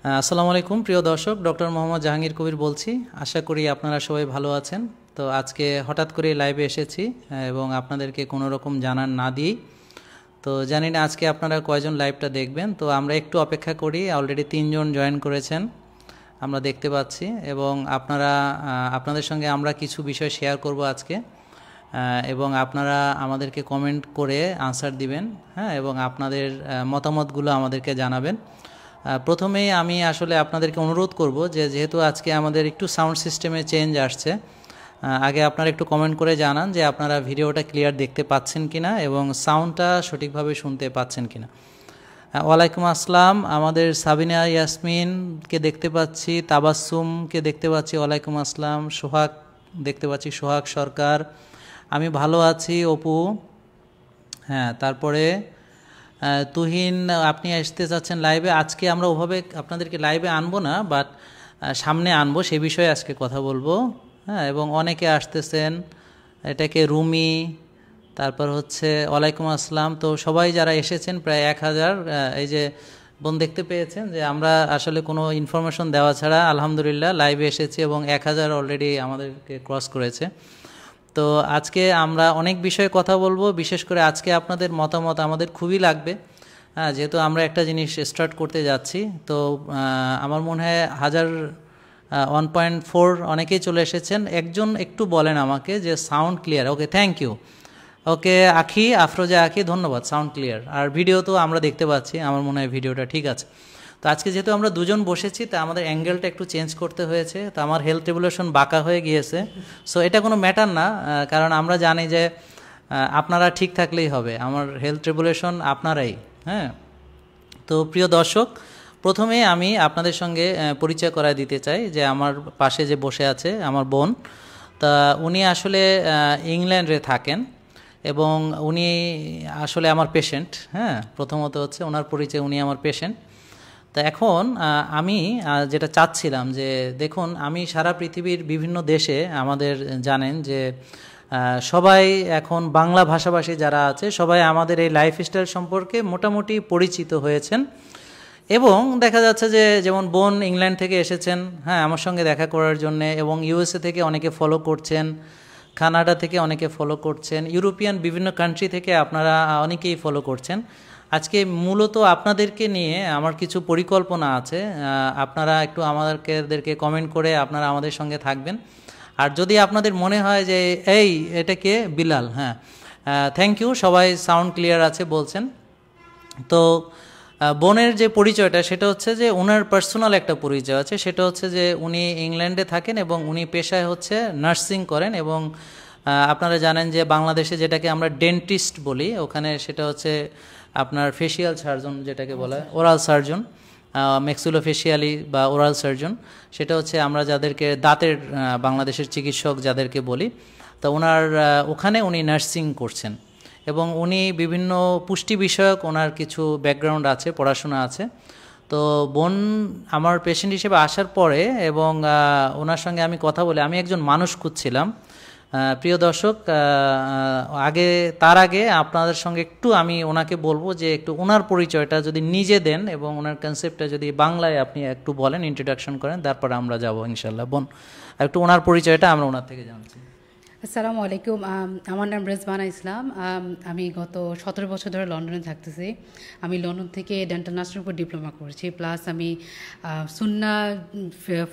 আসসালামু আলাইকুম প্রিয় দর্শক, ডক্টর মোহাম্মদ জাহাঙ্গীর কবির বলছি। আশা করি আপনারা সবাই ভালো আছেন। তো আজকে হঠাৎ করে লাইভে এসেছি এবং আপনাদেরকে কোনো রকম জানান না দিই। তো জানি না আজকে আপনারা কয়জন লাইভটা দেখবেন, তো আমরা একটু অপেক্ষা করি। অলরেডি 3 জন জয়েন করেছেন আমরা দেখতে পাচ্ছি, এবং আপনাদের সঙ্গে আমরা কিছু বিষয় শেয়ার করব আজকে, এবং আপনারা আমাদেরকে কমেন্ট করে আনসার দিবেন, হ্যাঁ, এবং আপনাদের মতামতগুলো আমাদেরকে জানাবেন। প্রথমেই আমি আসলে আপনাদেরকে অনুরোধ করব যে যেহেতু আজকে আমাদের একটু সাউন্ড সিস্টেমে চেঞ্জ আসছে, আগে আপনারা একটু কমেন্ট করে জানান যে আপনারা ভিডিওটা ক্লিয়ার দেখতে পাচ্ছেন কিনা এবং সাউন্ডটা সঠিকভাবে শুনতে পাচ্ছেন কিনা। ওয়ালাইকুম আসসালাম, আমাদের সাবিনা ইয়াসমিনকে দেখতে পাচ্ছি, তাবাসসুমকে দেখতে পাচ্ছি, ওয়ালাইকুম আসসালাম। সোহাগ দেখতে পাচ্ছি, সোহাগ সরকার, আমি ভালো আছি অপু। হ্যাঁ, তারপরে তুহিন, আপনি আসতে চাচ্ছেন লাইভে। আজকে আমরা ওভাবে আপনাদেরকে লাইভে আনবো না, বাট সামনে আনবো, সে বিষয়ে আজকে কথা বলবো। হ্যাঁ, এবং অনেকে আসতেছেন, এটাকে রুমি, তারপর হচ্ছে ওয়ালাইকুম আসসালাম। তো সবাই যারা এসেছেন প্রায় 1000, এই যে বোন দেখতে পেয়েছেন যে আমরা আসলে কোনো ইনফরমেশন দেওয়া ছাড়া আলহামদুলিল্লাহ লাইভে এসেছি এবং 1000 অলরেডি আমাদেরকে ক্রস করেছে। তো আজকে আমরা অনেক বিষয়ে কথা বলবো, বিশেষ করে আজকে আপনাদের মতামত আমাদের খুবই লাগবে, যেহেতু আমরা একটা জিনিস স্টার্ট করতে যাচ্ছি। তো আমার মনে হয় 1.4 অনেকেই চলে এসেছেন। একজন একটু বলেন আমাকে যে sound clear. Okay, thank you. Okay Akhi, Afroza আখি, ধন্যবাদ, সাউন্ড ক্লিয়ার। আর ভিডিও তো আমরা দেখতে পাচ্ছি, আমার মনে হয় ভিডিওটা ঠিক আছে। তো আজকে যেহেতু আমরা দুজন বসেছি, তা আমাদের অ্যাঙ্গেলটা একটু চেঞ্জ করতে হয়েছে। তো আমার হেলথ রেগুলেশন বাঁকা হয়ে গিয়েছে, সো এটা কোনো ম্যাটার না, কারণ আমরা জানি যে আপনারা ঠিক থাকলেই হবে। আমার হেলথ রেগুলেশন আপনারাই। হ্যাঁ, তো প্রিয় দর্শক, প্রথমে আমি আপনাদের সঙ্গে পরিচয় করায় দিতে চাই যে আমার পাশে যে বসে আছে আমার বোন, তা উনি আসলে ইংল্যান্ডে থাকেন এবং উনি আসলে আমার পেশেন্ট। হ্যাঁ, প্রথমত হচ্ছে ওনার পরিচয়, উনি আমার পেশেন্ট। তা এখন আমি যেটা চাচ্ছিলাম যে দেখুন, আমি সারা পৃথিবীর বিভিন্ন দেশে, আমাদের জানেন যে সবাই এখন বাংলা ভাষাভাষী যারা আছে সবাই আমাদের এই লাইফস্টাইল সম্পর্কে মোটামুটি পরিচিত হয়েছেন। এবং দেখা যাচ্ছে যে যেমন বোন ইংল্যান্ড থেকে এসেছেন, হ্যাঁ, আমার সঙ্গে দেখা করার জন্যে, এবং ইউএসএ থেকে অনেকে ফলো করছেন, কানাডা থেকে অনেকে ফলো করছেন, ইউরোপিয়ান বিভিন্ন কান্ট্রি থেকে আপনারা অনেকেই ফলো করছেন। আজকে মূলত আপনাদেরকে নিয়ে আমার কিছু পরিকল্পনা আছে। আপনারা একটু আমাদেরকে কমেন্ট করে আপনারা আমাদের সঙ্গে থাকবেন। আর যদি আপনাদের মনে হয় যে এটা কে, বিলাল, হ্যাঁ, থ্যাংক ইউ, সবাই সাউন্ড ক্লিয়ার আছে বলছেন। তো বোনের যে পরিচয়টা সেটা হচ্ছে যে ওনার পার্সোনাল একটা পরিচয় আছে, সেটা হচ্ছে যে উনি ইংল্যান্ডে থাকেন এবং উনি পেশায় হচ্ছে নার্সিং করেন। এবং আপনারা জানেন যে বাংলাদেশে যেটাকে আমরা ডেন্টিস্ট বলি, ওখানে সেটা হচ্ছে আপনার ফেসিয়াল সার্জন, যেটাকে বলা হয় ওরাল সার্জন, ম্যাক্সিলোফেশিয়ালি বা ওরাল সার্জন, সেটা হচ্ছে আমরা যাদেরকে দাঁতের বাংলাদেশের চিকিৎসক যাদেরকে বলি। তো ওনার ওখানে উনি নার্সিং করছেন এবং উনি বিভিন্ন পুষ্টি বিষয়ক ওনার কিছু ব্যাকগ্রাউন্ড আছে, পড়াশোনা আছে। তো বোন আমার পেশেন্ট হিসেবে আসার পরে এবং ওনার সঙ্গে আমি কথা বলে আমি একজন মানুষ খুঁজছিলাম। প্রিয় দর্শক, তার আগে আপনাদের সঙ্গে একটু আমি ওনাকে বলবো যে একটু ওনার পরিচয়টা যদি নিজে দেন এবং ওনার কনসেপ্টটা যদি বাংলায় আপনি একটু বলেন, ইন্ট্রোডাকশন করেন, তারপরে আমরা যাব ইনশাল্লাহ। বোন, একটু ওনার পরিচয়টা আমরা ওনার থেকে জানছি। আসসালামু আলাইকুম, আমার নাম রেজবানা ইসলাম। আমি গত 17 বছর ধরে লন্ডনে থাকতেছি। আমি লন্ডন থেকে ডেন্টাল নার্সিংয়ের উপর ডিপ্লোমা করেছি, প্লাস আমি সুন্না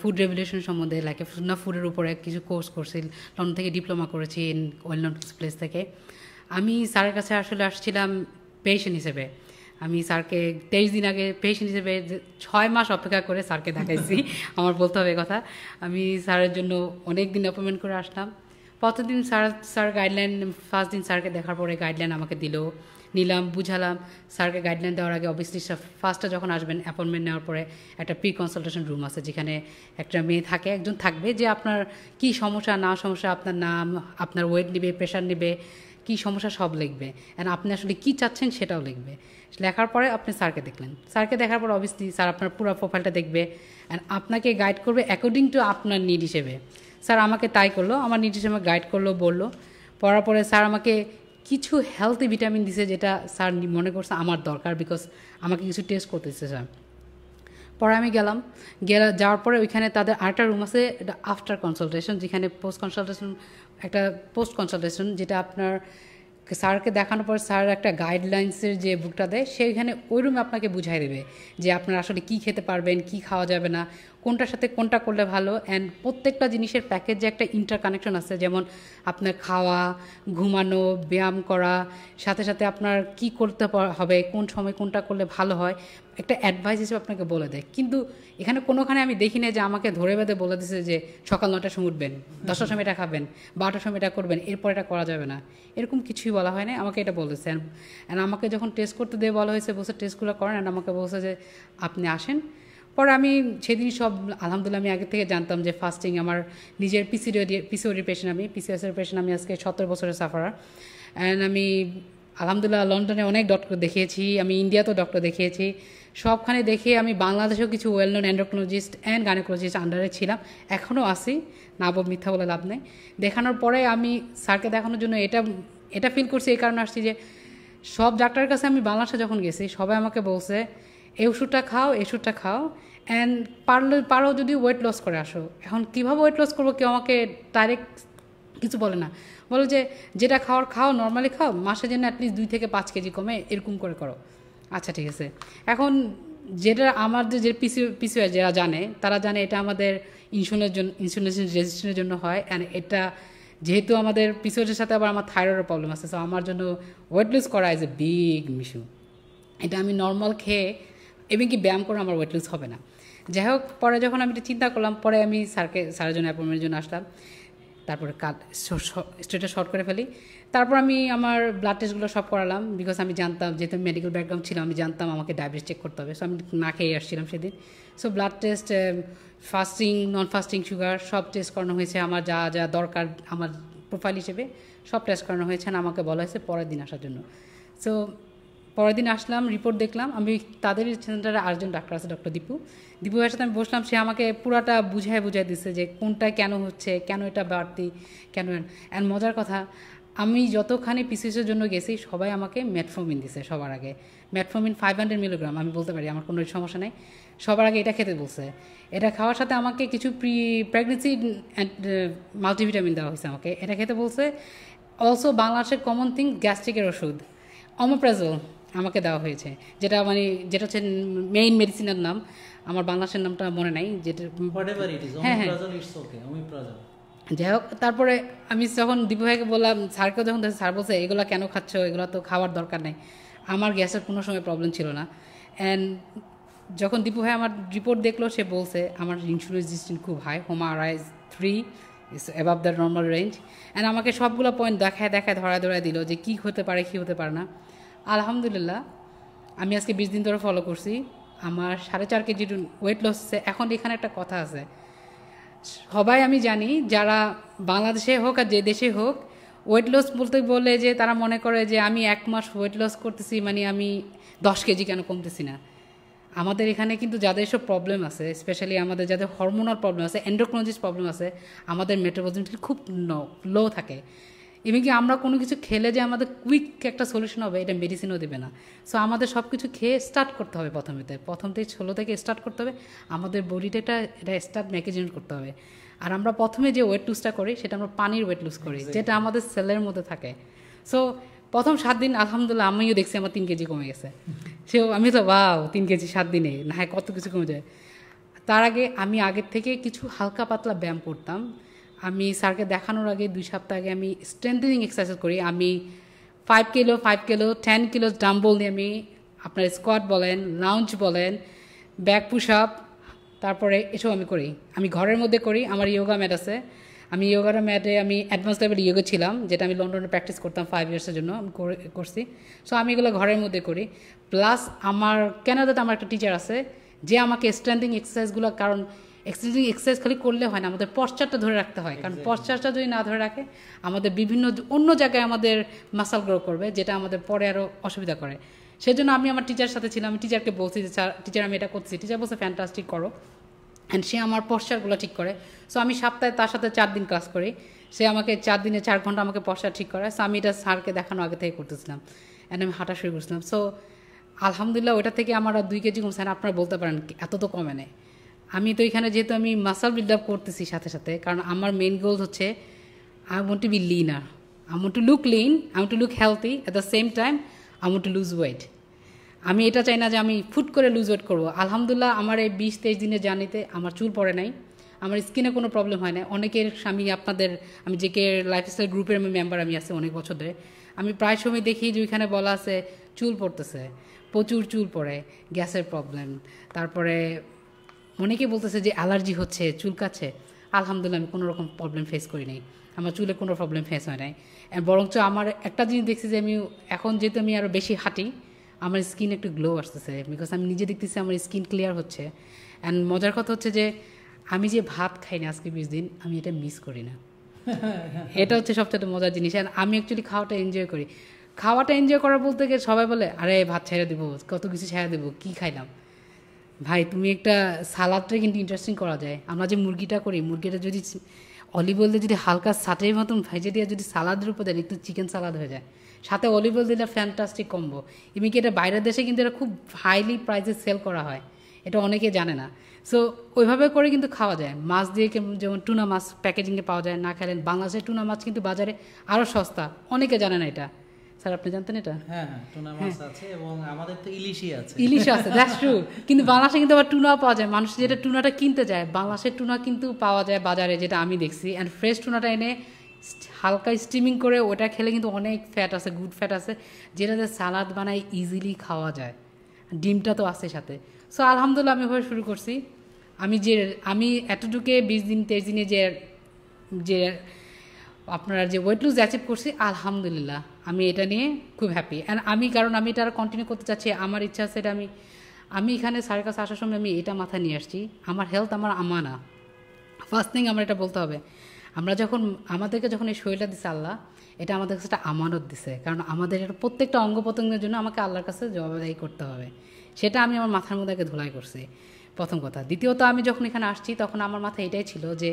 ফুড রেভলিউশন সম্বন্ধে, লাইক সুন্না ফুডের উপরে কিছু কোর্স করছি, লন্ডন থেকে ডিপ্লোমা করেছি ওয়েল প্লেস থেকে। আমি স্যারের কাছে আসলে আসছিলাম পেশেন্ট হিসেবে। আমি স্যারকে 23 দিন আগে পেশেন্ট হিসেবে 6 মাস অপেক্ষা করে স্যারকে দেখাইছি। আমার বলতে হবে কথা, আমি স্যারের জন্য অনেক দিন অ্যাপয়েন্টমেন্ট করে আসলাম। প্রতিদিন স্যার গাইডলাইন, ফার্স্ট দিন স্যারকে দেখার পরে গাইডলাইন আমাকে নিলাম, বুঝালাম। স্যারকে গাইডলাইন দেওয়ার আগে অবভিয়াসলি ফার্স্টে যখন আসবেন অ্যাপয়েন্টমেন্ট নেওয়ার পরে একটা প্রি কনসালটেশন রুম আছে, যেখানে একটা মেয়ে থাকে, একজন থাকবে, যে আপনার কি সমস্যা না সমস্যা, আপনার নাম, আপনার ওয়েট নেবে, প্রেশার নেবে, কি সমস্যা সব লিখবে, অ্যান্ড আপনি আসলে কী চাচ্ছেন সেটাও লিখবে। লেখার পরে আপনি স্যারকে দেখলেন, স্যারকে দেখার পর অবভিয়াসলি স্যার আপনার পুরো প্রোফাইলটা দেখবে অ্যান্ড আপনাকে গাইড করবে অ্যাকর্ডিং টু আপনার নিড হিসেবে। স্যার আমাকে তাই করলো, আমার নিড হিসেবে গাইড করলো, বললো। পড়ার পরে স্যার আমাকে কিছু হেলথি ভিটামিন দিছে, যেটা স্যার মনে করছে আমার দরকার, বিকজ আমাকে কিছু টেস্ট করতেছে স্যার। পরে আমি যাওয়ার পরে ওইখানে তাদের আরেকটা রুম আছে, এটা আফটার কনসালটেশন, যেখানে পোস্ট কনসালটেশন যেটা আপনার স্যারকে দেখানোর পর স্যার একটা গাইডলাইন্সের যে বুকটা দেয় সেইখানে ওই রুমে আপনাকে বুঝাই দেবে যে আপনারা আসলে কী খেতে পারবেন, কী খাওয়া যাবে না, কোনটার সাথে কোনটা করলে ভালো। অ্যান্ড প্রত্যেকটা জিনিসের প্যাকেজে একটা ইন্টারকানেকশন আছে, যেমন আপনার খাওয়া, ঘুমানো, ব্যায়াম করা, সাথে সাথে আপনার কি করতে হবে, কোন সময় কোনটা করলে ভালো হয়, একটা অ্যাডভাইস হিসেবে আপনাকে বলে দেয়। কিন্তু এখানে কোনোখানে আমি দেখি না যে আমাকে ধরে বেঁধে বলে দিচ্ছে যে সকাল 9টার সময় উঠবেন, 10টার সময় এটা খাবেন, 12টার সময় এটা করবেন, এরপর এটা করা যাবে না, এরকম কিছুই বলা হয় না। আমাকে এটা বলেছে। অ্যান্ড আমাকে যখন টেস্ট করতে দিয়ে বলা হয়েছে, বলছে টেস্টগুলো করেন, অ্যান্ড আমাকে বলছে যে আপনি আসেন। পরে আমি সেদিন সব আলহামদুলিল্লাহ আমি আগে থেকে জানতাম যে ফাস্টিং আমার নিজের পিসিওডি পেশেন্ট, আমি পিসিওএসের পেশেন্ট, আমি আজকে 17 বছরের সাফারার। অ্যান্ড আমি আলহামদুলিল্লাহ লন্ডনে অনেক ডক্টর দেখিয়েছি, আমি ইন্ডিয়াতেও ডক্টর দেখিয়েছি, সবখানে দেখে আমি বাংলাদেশেও কিছু well known endocrinologist and gynaecologist আন্ডারে ছিলাম, এখনও আসি, না মিথ্যা বলে লাভ নেই। দেখানোর পরে আমি স্যারকে দেখানোর জন্য এটা ফিল করছি, এই কারণে আসছি যে সব ডাক্তারের কাছে আমি বাংলাদেশে যখন গেছি সবাই আমাকে বলছে এই ওষুধটা খাও, এই ওষুধটা খাও, অ্যান্ড পারো যদি ওয়েট লস করে আসো। এখন কীভাবে ওয়েট লস করবো কেউ আমাকে ডাইরেক্ট কিছু বলে না, বলো যে যেটা খাও, নর্মালি খাও, মাসে যেন অ্যাটলিস্ট 2 থেকে 5 কেজি কমে, এরকম করে করো। আচ্ছা ঠিক আছে। এখন যেটা আমাদের যে পিসিওএস যারা জানে তারা জানে এটা আমাদের ইনসুলিন রেজিস্ট্যান্সের জন্য হয়। অ্যান্ড এটা যেহেতু আমাদের পিসিওএসের সাথে আবার আমার থাইরয়েডের প্রবলেম আছে, সো আমার জন্য ওয়েট লুজ করা ইজ এ বিগ ইস্যু। এটা আমি নর্মাল খেয়ে এবং কি ব্যায়াম করে আমার ওয়েট লুজ হবে না। যাই হোক, পরে যখন আমি এটা চিন্তা করলাম, পরে আমি স্যারের জন্য অ্যাপয়েন্টমেন্টের জন্য আসলাম, তারপরে স্ট্রেটটা শর্ট করে ফেলি। তারপর আমি আমার ব্লাড টেস্টগুলো সব করালাম, বিকজ আমি জানতাম, যেহেতু মেডিকেল ব্যাকগ্রাউন্ড ছিল, আমি জানতাম আমাকে ডায়াবেটিস চেক করতে হবে। সো আমি না খেয়ে আসছিলাম সেদিন। সো ব্লাড টেস্ট, ফাস্টিং, নন ফাস্টিং, সুগার সব টেস্ট করানো হয়েছে, আমার যা যা দরকার আমার প্রোফাইল হিসেবে সব টেস্ট করানো হয়েছে। আমাকে বলা হয়েছে পরের দিন আসার জন্য। সো পরের দিন আসলাম, রিপোর্ট দেখলাম। আমি তাদের সেন্টারে আরেকজন ডাক্তার আছে, ডক্টর দীপু ভাইয়ের সাথে আমি বসলাম। সে আমাকে পুরাটা বুঝায় দিচ্ছে যে কোনটা কেন হচ্ছে, কেন এটা বাড়তি, কেন। অ্যান্ড মজার কথা, আমি যতখানি পিসিএসের জন্য গেছি সবাই আমাকে মেটফর্মিন দিছে সবার আগে। মেটফর্মিন 500 মিলিগ্রাম, আমি বলতে পারি আমার কোনো সমস্যা নেই, সবার আগে এটা খেতে বলছে। এটা খাওয়ার সাথে আমাকে কিছু প্রেগনেন্সি মাল্টিভিটামিন দেওয়া হয়েছে আমাকে, এটা খেতে বলছে। অলসো বাংলাদেশের কমন থিং গ্যাস্ট্রিকের ওষুধ অমোপ্রাজল আমাকে দেওয়া হয়েছে, যেটা হচ্ছে মেইন মেডিসিনের নাম, আমার বাংলাদেশের নামটা মনে নাই, যেটা হ্যাঁ। যাই হোক, তারপরে আমি যখন দীপু ভাইকে বললাম, স্যারকেও যখন স্যার বলছে এগুলো কেন খাচ্ছ, এগুলো তো খাওয়ার দরকার নেই। আমার গ্যাসের কোনো সময় প্রবলেম ছিল না। অ্যান্ড যখন দীপু ভাই আমার রিপোর্ট দেখলো, সে বলছে আমার ইনসুলিন রেজিস্ট্যান্স খুব high, HOMA-RISE 3 is above the normal range. And আমাকে সবগুলো পয়েন্ট দেখায় ধরায় দিল যে কী হতে পারে, কী হতে পারে না। আলহামদুলিল্লাহ আমি আজকে 20 দিন ধরে ফলো করছি, আমার 4.5 কেজি ওয়েট লস হচ্ছে। এখন এখানে একটা কথা আছে, সবাই আমি জানি যারা বাংলাদেশে হোক আর যে দেশে হোক, ওয়েট লস বলতে বলে যে তারা মনে করে যে আমি 1 মাস ওয়েট লস করতেছি মানে আমি 10 কেজি কেন কমতেছি না। আমাদের এখানে কিন্তু যাদের সব প্রবলেম আছে, স্পেশালি আমাদের যাদের হরমোনাল প্রবলেম আছে, এন্ডোক্রিনোলজিস প্রবলেম আছে, আমাদের মেটাবলিজম খুব লো থাকে। এমনকি আমরা কোনো কিছু খেলে যে আমাদের কুইক একটা সলিউশন হবে, এটা মেডিসিনও দেবে না। সো আমাদের সব কিছু খেয়ে স্টার্ট করতে হবে, প্রথম থেকে ছোলো থেকে স্টার্ট করতে হবে, আমাদের বডিটা এটা স্টার্ট মেকানিজম করতে হবে। আর আমরা প্রথমে যে ওয়েট লুজটা করি সেটা আমরা পানির ওয়েট লুজ করি, যেটা আমাদের সেলের মধ্যে থাকে। সো প্রথম 7 দিন আলহামদুলিল্লাহ আমিও দেখছি আমার 3 কেজি কমে গেছে। সেও আমি তো 3 কেজি 7 দিনে না হয় কত কিছু কমে যায়। তার আগে আমি আগের থেকে কিছু হালকা পাতলা ব্যায়াম করতাম। আমি স্যারকে দেখানোর আগে 2 সপ্তাহ আগে আমি স্ট্রেংথেনিং এক্সারসাইজ করি। আমি 5 কিলো 10 কিলো ডাম্বল দিয়ে আমি আপনার স্কোয়াট বলেন, লাউঞ্জ বলেন, ব্যাক পুশ আপ, তারপরে এসব আমি করি। আমি ঘরের মধ্যে করি, আমার ইয়োগা ম্যাট আছে, আমি ইয়োগার ম্যাটে আমি অ্যাডভান্স লেভেল ইয়োগা ছিলাম, যেটা আমি লন্ডনে প্র্যাকটিস করতাম 5 ইয়ার্সের জন্য, আমি করছি। সো আমি এগুলো ঘরের মধ্যে করি। প্লাস আমার কানাডাতে আমার একটা টিচার আছে যে আমাকে স্ট্রেংথেনিং এক্সারসাইজগুলো, কারণ এক্সারসাইজ খালি করলে হয় না, আমাদের পশ্চারটা ধরে রাখতে হয়, কারণ পশ্চারটা যদি না ধরে রাখে আমাদের বিভিন্ন অন্য জায়গায় আমাদের মাসল গ্রো করবে, যেটা আমাদের পরে আরও অসুবিধা করে। সেজন্য আমি আমার টিচার সাথে ছিলাম, আমি টিচারকে বলছি যে টিচার আমি এটা করছি, টিচার বলছে ফ্যান্টাস্টিক করো। অ্যান্ড সে আমার পশ্চারগুলো ঠিক করে। সো আমি সপ্তাহে তার সাথে 4 দিন ক্লাস করি, সে আমাকে 4 দিনে 4 ঘন্টা আমাকে পশ্চার ঠিক করে। সো আমি এটা স্যারকে দেখানো আগে থেকে করতেছিলাম, অ্যান্ড আমি হাঁটা শুরু করছিলাম। সো আলহামদুলিল্লাহ ওটা থেকে আমার আর 2 কেজি কমছে না। আপনারা বলতে পারেন এত তো কমে নেই। আমি তো এখানে যেহেতু আমি মাসল বিল্ড আপ করতেছি সাথে সাথে, কারণ আমার মেইন গোল হচ্ছে I want to be leaner, I want to look lean, I want to look healthy, at the same time I want to lose weight. আমি এটা চাই না যে আমি ফুট করে লুজ ওয়েট করবো। আলহামদুলিল্লাহ আমার এই 20-23 দিনের জার্নিতে আমার চুল পড়ে নাই, আমার স্কিনে কোনো প্রবলেম হয় না। অনেকের আমি যে কে লাইফস্টাইল গ্রুপের মেম্বার আমি আছি অনেক বছর ধরে, আমি প্রায় সময় দেখি যে ওইখানে বলা আছে চুল পড়তেছে, প্রচুর চুল পড়ে, গ্যাসের প্রবলেম, তারপরে অনেকে বলতেছে যে অ্যালার্জি হচ্ছে, চুলকাচ্ছে। আলহামদুলিল্লাহ আমি কোনো রকম প্রবলেম ফেস করি নাই, আমার চুলে কোনো প্রবলেম ফেস হয় নাই। বরঞ্চ আমার একটা জিনিস দেখছি যে আমি এখন যেহেতু আমি আরও বেশি হাঁটি, আমার স্কিন একটু গ্লো আসতেছে, বিকজ আমি নিজে দেখতেছি আমার স্কিন ক্লিয়ার হচ্ছে। অ্যান্ড মজার কথা হচ্ছে যে আমি যে ভাত খাই না আজকে 20 দিন, আমি এটা মিস করি না। এটা হচ্ছে সবচেয়ে মজার জিনিস। অ্যান্ড আমি অ্যাকচুয়ালি খাওয়াটা এনজয় করি। খাওয়াটা এনজয় করার বলতে গিয়ে সবাই বলে আরে ভাত ছেড়ে দেবো, কত কিছু ছেড়ে দেবো, কী খাইলাম। ভাই তুমি একটা সালাদটা কিন্তু ইন্টারেস্টিং করা যায়। আমরা যে মুরগিটা করি, মুরগিটা যদি অলিভ অয়েল দিয়ে যদি হালকা সাটের মতন ভেজে দিয়ে যদি সালাদের উপর দেন, একটু চিকেন সালাদ হয়ে যায়, সাথে অলিভ অয়েল দিলে ফ্যান্টাস্টিক কম্বো। এমনি কি এটা বাইরের দেশে কিন্তু এটা খুব হাইলি প্রাইসে সেল করা হয়, এটা অনেকে জানে না। সো ওইভাবে করে কিন্তু খাওয়া যায়। মাছ দিয়ে যেমন টুনা মাছ প্যাকেজিংয়ে পাওয়া যায়, না খেলেন বাংলাদেশের টুনা মাছ কিন্তু বাজারে আরও সস্তা, অনেকে জানে না এটা। স্যার আপনি জানতেন এটা? হ্যাঁ হ্যাঁ, টুনা মাছ আছে এবং আমাদের তো ইলিশই আছে। ইলিশ আছে, দ্যাটস ট্রু। কিন্তু বাংলাদেশে কিন্তু আবার টুনাও পাওয়া যায়। মানুষ যেটা টুনাটা কিনতে যায়, বাংলাদেশের টুনা কিন্তু পাওয়া যায় বাজারে, যেটা আমি দেখছি। অ্যান্ড ফ্রেশ টুনাটা এনে হালকা স্টিমিং করে ওটা খেলে কিন্তু অনেক ফ্যাট আছে, গুড ফ্যাট আছে, যেটাতে সালাদ বানাই ইজিলি খাওয়া যায়। ডিমটা তো আছে সাথে। সো আলহামদুলিল্লাহ আমি এভাবে শুরু করছি। আমি এতটুকু 20 দিন 23 দিনে যে আপনার যে ওয়েট লুজ অ্যাচিভ করছি, আলহামদুলিল্লাহ আমি এটা নিয়ে খুব হ্যাপি। অ্যান্ড কারণ আমি এটা কন্টিনিউ করতে চাচ্ছি, আমার ইচ্ছা আছে এটা। আমি এখানে স্যারের কাছে আসার সময় আমি এটা মাথায় নিয়ে আসছি, আমার হেলথ আমার আমানা। ফার্স্ট থিং আমার এটা বলতে হবে, আমাদেরকে যখন এই শরীরটা দিচ্ছে আল্লাহ, এটা আমাদের কাছে একটা আমানত দিছে। কারণ আমাদের এটা প্রত্যেকটা অঙ্গ প্রত্যঙ্গের জন্য আমাকে আল্লাহর কাছে জবাবদাহি করতে হবে। সেটা আমি আমার মাথার মধ্যে ধুলাই করছি, প্রথম কথা। দ্বিতীয়ত, আমি যখন এখানে আসছি তখন আমার মাথায় এটাই ছিল যে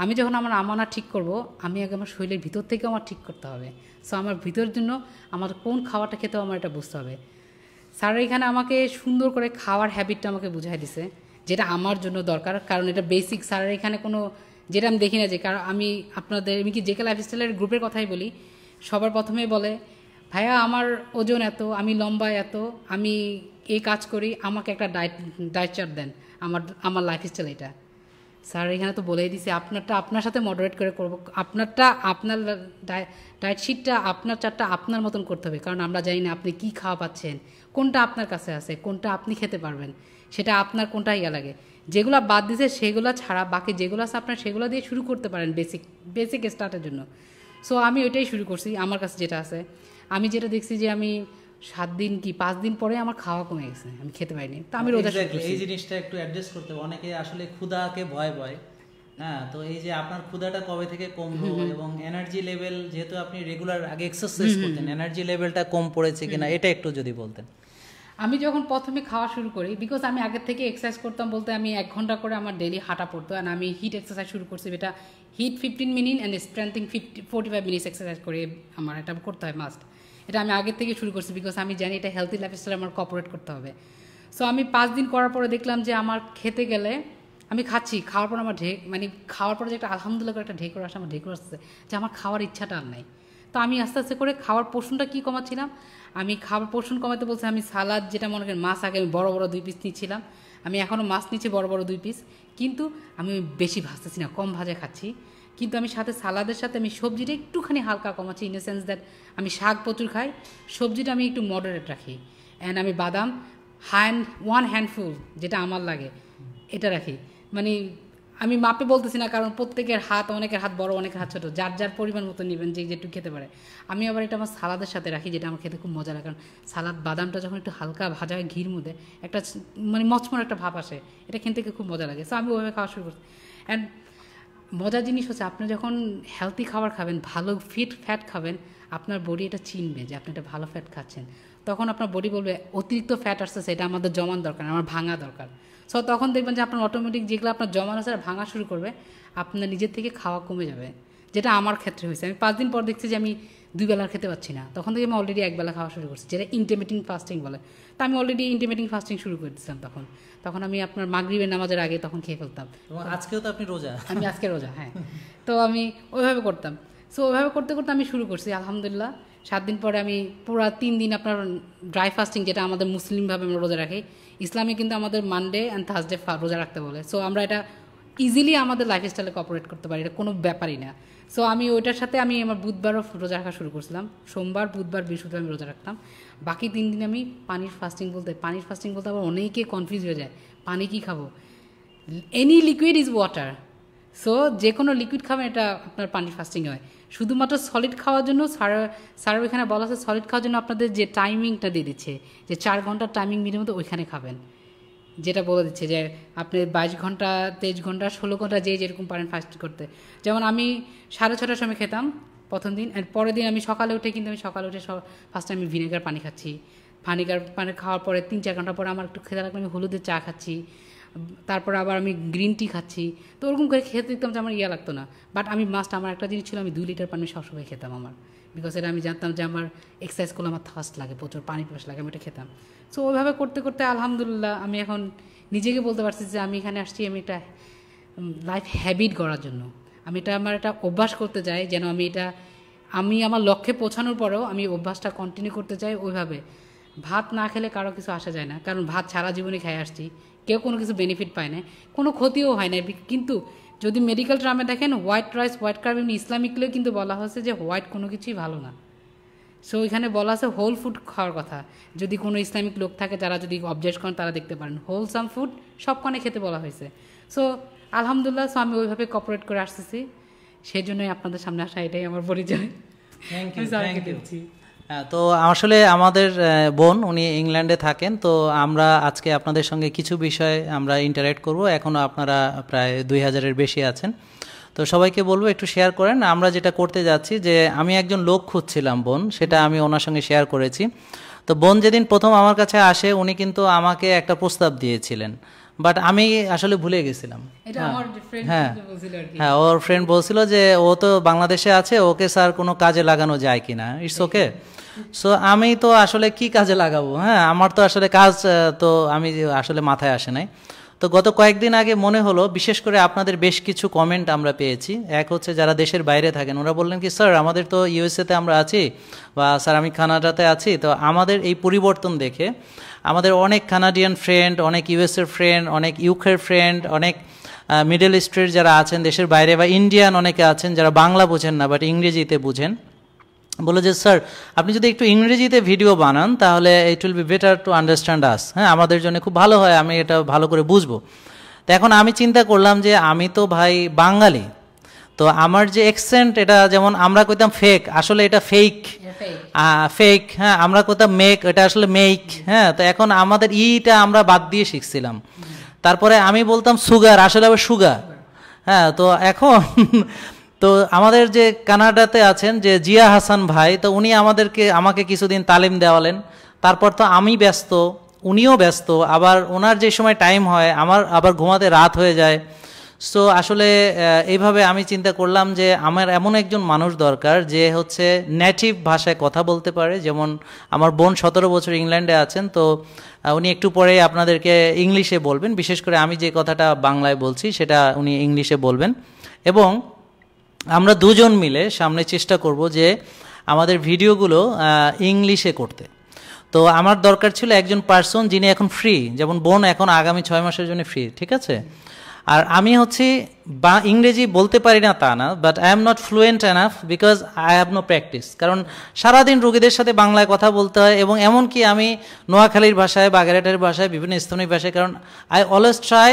আমি যখন আমার আমানা ঠিক করব, আমি আগে আমার শরীরের ভিতর থেকে আমার ঠিক করতে হবে। সো আমার ভিতরের জন্য আমার কোন খাওয়াটা খেতে আমার এটা বুঝতে হবে। স্যার এখানে আমাকে সুন্দর করে খাওয়ার হ্যাবিটটা আমাকে বুঝাই দিছে, যেটা আমার জন্য দরকার। কারণ এটা বেসিক। স্যারের এখানে কোনো যেটা আমি দেখি না যে, কারণ আমি কি জেকে লাইফস্টাইলের গ্রুপের কথাই বলি, সবার প্রথমেই বলে ভাইয়া আমার ওজন এত, আমি লম্বা এত, আমি এই কাজ করি, আমাকে একটা ডায়েট চার্ট দেন, আমার লাইফস্টাইল এটা। স্যার এখানে তো বলেই দিছে আপনারটা আপনার সাথে মডারেট করে করবো, আপনারটা আপনার ডায়েট শিটটা আপনার চার্টটা আপনার মতন করতে হবে। কারণ আমরা জানি না আপনি কী খাওয়া পাচ্ছেন, কোনটা আপনার কাছে আছে, কোনটা আপনি খেতে পারবেন, সেটা আপনার কোনটা ইয়া লাগে। যেগুলো বাদ দিছে সেগুলো ছাড়া বাকি যেগুলো আছে আপনার সেগুলো দিয়ে শুরু করতে পারেন বেসিক স্টার্টের জন্য। সো আমি ওইটাই শুরু করছি। আমার কাছে যেটা আছে, আমি যেটা দেখছি যে আমি 7 দিন কি 5 দিন পরে আমার খাওয়া কমে গেছে, আমি খেতে পাইনি। তো আমি রোজা শুরু করছি। এই জিনিসটা একটু অ্যাডজাস্ট করতে হবে। অনেকে আসলে ক্ষুধাকে ভয় পায়। হ্যাঁ, তো এই যে আপনার ক্ষুধাটা কবে থেকে কমলো এবং এনার্জি লেভেল, যেহেতু আপনি রেগুলার আগে এক্সারসাইজ করতেন, এনার্জি লেভেলটা কম পড়েছে কিনা এটা একটু যদি বলতেন। আমি যখন প্রথমে খাওয়া শুরু করি, বিকজ আমি আগের থেকে এক্সারসাইজ করতাম, বলতে আমি 1 ঘন্টা করে আমার ডেলি হাঁটা পড়তো। অ্যান্ড আমি হিট এক্সারসাইজ শুরু করছি, এটা HIIT 15 minute and strengthening 45 minutes exercise করে আমার এটা করতে হয় মাস্ট। এটা আমি আগের থেকে শুরু করছি, বিকজ আমি জানি এটা হেলথি লাইফস্টাইল আমার কর্পোরেট করতে হবে। সো আমি 5 দিন করার পরে দেখলাম যে আমার খেতে গেলে আমি খাচ্ছি, খাওয়ার পর আমার খাওয়ার পরে যে একটা আলহামদুলিল্লাহ একটা ঢেকুর আসে, আমার ঢেকুর আসছে যে আমার খাওয়ার ইচ্ছাটা আর নাই। তো আমি আস্তে আস্তে করে খাওয়ার পোর্শনটা কী কমাচ্ছিলাম, আমি খাওয়ার পোর্শন কমাতে বলছি আমি সালাদ, যেটা মনে করেন মাছ আগে আমি বড় বড় 2 পিস নিচ্ছিলাম, আমি এখনও মাছ নিচ্ছি বড় বড় 2 পিস, কিন্তু আমি বেশি ভাজতেছি না, কম ভাজা খাচ্ছি। কিন্তু আমি সাথে সালাদের সাথে আমি সবজিটা একটুখানি হালকা কমাচ্ছি, ইন দ্য সেন্স দ্যাট আমি শাক প্রচুর খাই, সবজিটা আমি একটু মডারেট রাখি। অ্যান্ড আমি বাদাম 1 হ্যান্ডফুল যেটা আমার লাগে এটা রাখি। মানে আমি মাপে বলতেছি না, কারণ প্রত্যেকের হাত, অনেকের হাত বড়, অনেকের হাত ছোটো, যার যার পরিমাণ মতো নেবেন, যে যেটুকু খেতে পারে। আমি আবার এটা আমার সালাদের সাথে রাখি, যেটা আমার খেতে খুব মজা লাগে। কারণ সালাদ বাদামটা যখন একটু হালকা ভাজা হয় ঘির মধ্যে, একটা মানে মচমর একটা ভাব আসে, এটা খেতে খুব মজা লাগে। সো আমি ওইভাবে খাওয়া শুরু করছি। অ্যান্ড মজার জিনিস হচ্ছে, আপনি যখন হেলদি খাবার খাবেন, ভালো ফ্যাট খাবেন, আপনার বডি এটা চিনবে যে আপনি একটা ভালো ফ্যাট খাচ্ছেন। তখন আপনার বডি বলবে অতিরিক্ত ফ্যাট আসছে, সেটা আমাদের জমান দরকার, আমার ভাঙা দরকার। সো তখন দেখবেন যে আপনার অটোমেটিক যেগুলো আপনার জমান আছে ভাঙা শুরু করবে, আপনার নিজের থেকে খাওয়া কমে যাবে, যেটা আমার ক্ষেত্রে হয়েছে। আমি 5 দিন পর দেখছি যে আমি 2 বেলা খেতে পাচ্ছি না, তখন থেকে আমি অলরেডি 1 বেলা খাওয়া শুরু করছি, যেটা ইন্টারমিটেন্ট ফাস্টিং বলে। তো আমি অলরেডি ইন্টারমিটেন্ট ফাস্টিং শুরু করে দিয়েছিলাম তখন আমি আপনার মাগরিবের নামাজের আগে তখন খেয়ে ফেলতাম। আজকেও তো আপনি রোজা? আমি আজকে রোজা, হ্যাঁ। তো আমি ওইভাবে করতাম। সো ওইভাবে করতে করতে আমি শুরু করছি, আলহামদুলিল্লাহ 7 দিন পরে আমি পুরো 3 দিন আপনার ড্রাই ফাস্টিং, যেটা আমাদের মুসলিমভাবে আমরা রোজা রাখি, ইসলামে কিন্তু আমাদের মানডে অ্যান্ড থার্সডে রোজা রাখতে বলে। সো আমরা এটা ইজিলি আমাদের লাইফস্টাইলে কপারেট করতে পারি, এটা কোনো ব্যাপারই না। সো আমি ওইটার সাথে আমি আমার বুধবারও রোজা রাখা শুরু করছিলাম, সোমবার, বুধবার, বৃহস্পতিবার আমি রোজা রাখতাম। বাকি 3 দিন আমি পানির ফাস্টিং বলতে আবার অনেকে কনফিউজ হয়ে যায়, পানি কী খাবো? Any liquid is water. So যে কোনো লিকুইড খাবেন, এটা আপনার পানির ফাস্টিং হয়। শুধুমাত্র সলিড খাওয়ার জন্য স্যার ওইখানে বলা আছে, সলিড খাওয়ার জন্য আপনাদের যে টাইমিংটা দিয়ে দিচ্ছে, যে 4 ঘন্টার টাইমিং মিনিমাম, ওইখানে খাবেন, যেটা বলে দিচ্ছে যে আপনি 22 ঘন্টা, 23 ঘন্টা, 16 ঘন্টা যে যেরকম পারেন ফাস্ট করতে। যেমন আমি 6:30টার সময় খেতাম প্রথম দিন, আর পরের দিন আমি সকালে উঠে ফার্স্টে আমি ভিনেগার পানি খাচ্ছি। ভিনেগার পানি খাওয়ার পরে 3-4 ঘন্টা পরে আমার একটু খেতে লাগলে আমি হলুদের চা খাচ্ছি, তারপর আবার আমি গ্রিন টি খাচ্ছি। তো ওরকম করে খেতে দেখতাম যে আমার লাগতো না, বাট আমি আমার একটা জিনিস ছিল, আমি 2 লিটার পানি সবসময় খেতাম আমার, বিকজ এটা আমি জানতাম যে আমার এক্সারসাইজ করলে আমার থার্স্ট লাগে, প্রচুর পানি পিপাসা লাগে, আমি এটা খেতাম। সো ওইভাবে করতে করতে আলহামদুলিল্লাহ আমি এখন নিজেকে বলতে পারছি যে আমি এখানে আসছি আমি একটা লাইফ হ্যাবিট করার জন্য। আমি এটা আমার একটা অভ্যাস করতে চাই, যেন আমি আমার লক্ষ্যে পৌঁছানোর পরেও আমি অভ্যাসটা কন্টিনিউ করতে চাই ওইভাবে। ভাত না খেলে কারো কিছু আসা যায় না, কারণ ভাত সারা জীবনে খেয়ে আসছি, কেউ কোনো কিছু বেনিফিট পায় না, কোনো ক্ষতিও হয় না। কিন্তু যদি মেডিকেল টার্মে দেখেন, হোয়াইট রাইস, হোয়াইট কার্ব, ইসলামিকলেও কিন্তু বলা হয়েছে যে হোয়াইট কোনো কিছুই ভালো না। সো এখানে বলা আছে হোল ফুড খাওয়ার কথা। যদি কোনো ইসলামিক লোক থাকে যারা যদি অবজেক্ট করেন, তারা দেখতে পারেন হোলসাম ফুড সবখানে খেতে বলা হয়েছে। সো আলহামদুলিল্লাহ, সো আমি ওইভাবে কপারেট করে আসতেছি, সেই জন্যই আপনাদের সামনে আসা, এটাই আমার পরিচয়। Thank you. তো আসলে আমাদের বোন উনি ইংল্যান্ডে থাকেন, তো আমরা আজকে আপনাদের সঙ্গে কিছু বিষয় আমরা ইন্টারেক্ট করব। এখনও আপনারা প্রায় 2000-এর বেশি আছেন, তো সবাইকে বলবো একটু শেয়ার করেন। আমরা যেটা করতে যাচ্ছি, যে আমি একজন লোক খুঁজছিলাম বোন, সেটা আমি ওনার সঙ্গে শেয়ার করেছি। তো বোন যেদিন প্রথম আমার কাছে আসে, উনি কিন্তু আমাকে একটা প্রস্তাব দিয়েছিলেন, বাট আমি আসলে ভুলে গেছিলাম। হ্যাঁ, ওর ফ্রেন্ড বলছিল যে ও তো বাংলাদেশে আছে, ওকে স্যার কোনো কাজে লাগানো যায় কিনা, ইটস ওকে। সো আমি তো আসলে কি কাজে লাগাবো, হ্যাঁ, আমার তো আসলে কাজ তো আমি আসলে মাথায় আসে নাই। তো গত কয়েকদিন আগে মনে হলো, বিশেষ করে আপনাদের বেশ কিছু কমেন্ট আমরা পেয়েছি। এক হচ্ছে যারা দেশের বাইরে থাকেন, ওরা বললেন কি, স্যার আমাদের তো ইউএসএতে আমরা আছি, বা স্যার আমি কানাডাতে আছি, তো আমাদের এই পরিবর্তন দেখে আমাদের অনেক কানাডিয়ান ফ্রেন্ড, অনেক ইউএসএর ফ্রেন্ড, অনেক ইউকের ফ্রেন্ড, অনেক মিডল ইস্টের যারা আছেন দেশের বাইরে, বা ইন্ডিয়ান অনেকে আছেন যারা বাংলা বোঝেন না বাট ইংরেজিতে বুঝেন, বলে যে স্যার আপনি যদি একটু ইংরেজিতে ভিডিও বানান তাহলে it will be better to understand us, হ্যাঁ, আমাদের জন্য খুব ভালো হয়, আমি এটা ভালো করে বুঝবো। তো এখন আমি চিন্তা করলাম যে আমি তো ভাই বাঙালি, তো আমার যে অ্যাকসেন্ট, এটা যেমন আমরা কইতাম ফেক, আসলে এটা ফেক, হ্যাঁ, আমরা কইতাম মেক, এটা আসলে মেক, হ্যাঁ। তো এখন আমাদের ইটা আমরা বাদ দিয়ে শিখছিলাম। তারপরে আমি বলতাম সুগার, আসলে আবার সুগার, হ্যাঁ। তো এখন তো আমাদের যে কানাডাতে আছেন যে জিয়া হাসান ভাই, তো উনি আমাকে কিছুদিন তালিম দেওয়ালেন। তারপর তো আমি ব্যস্ত, উনিও ব্যস্ত, আবার ওনার যে সময় টাইম হয় আমার আবার ঘুমাতে রাত হয়ে যায়। সো আসলে এইভাবে আমি চিন্তা করলাম যে আমার এমন একজন মানুষ দরকার যে হচ্ছে নেটিভ ভাষায় কথা বলতে পারে। যেমন আমার বোন 17 বছর ইংল্যান্ডে আছেন, তো উনি একটু পরে আপনাদেরকে ইংলিশে বলবেন, বিশেষ করে আমি যে কথাটা বাংলায় বলছি সেটা উনি ইংলিশে বলবেন। এবং আমরা দুজন মিলে সামনে চেষ্টা করব যে আমাদের ভিডিওগুলো ইংলিশে করতে। তো আমার দরকার ছিল একজন পার্সন যিনি এখন ফ্রি, যেমন বোন এখন আগামী 6 মাসের জন্য ফ্রি, ঠিক আছে। আর আমি হচ্ছি ইংরেজি বলতে পারি না তা না, but I am not fluent enough because I have no practice. কারণ সারাদিন রুগীদের সাথে বাংলায় কথা বলতে হয়, এবং এমনকি আমি নোয়াখালীর ভাষায়, বাগেরহাটের ভাষায়, বিভিন্ন স্থানীয় ভাষায়, কারণ আই অলওয়েজ ট্রাই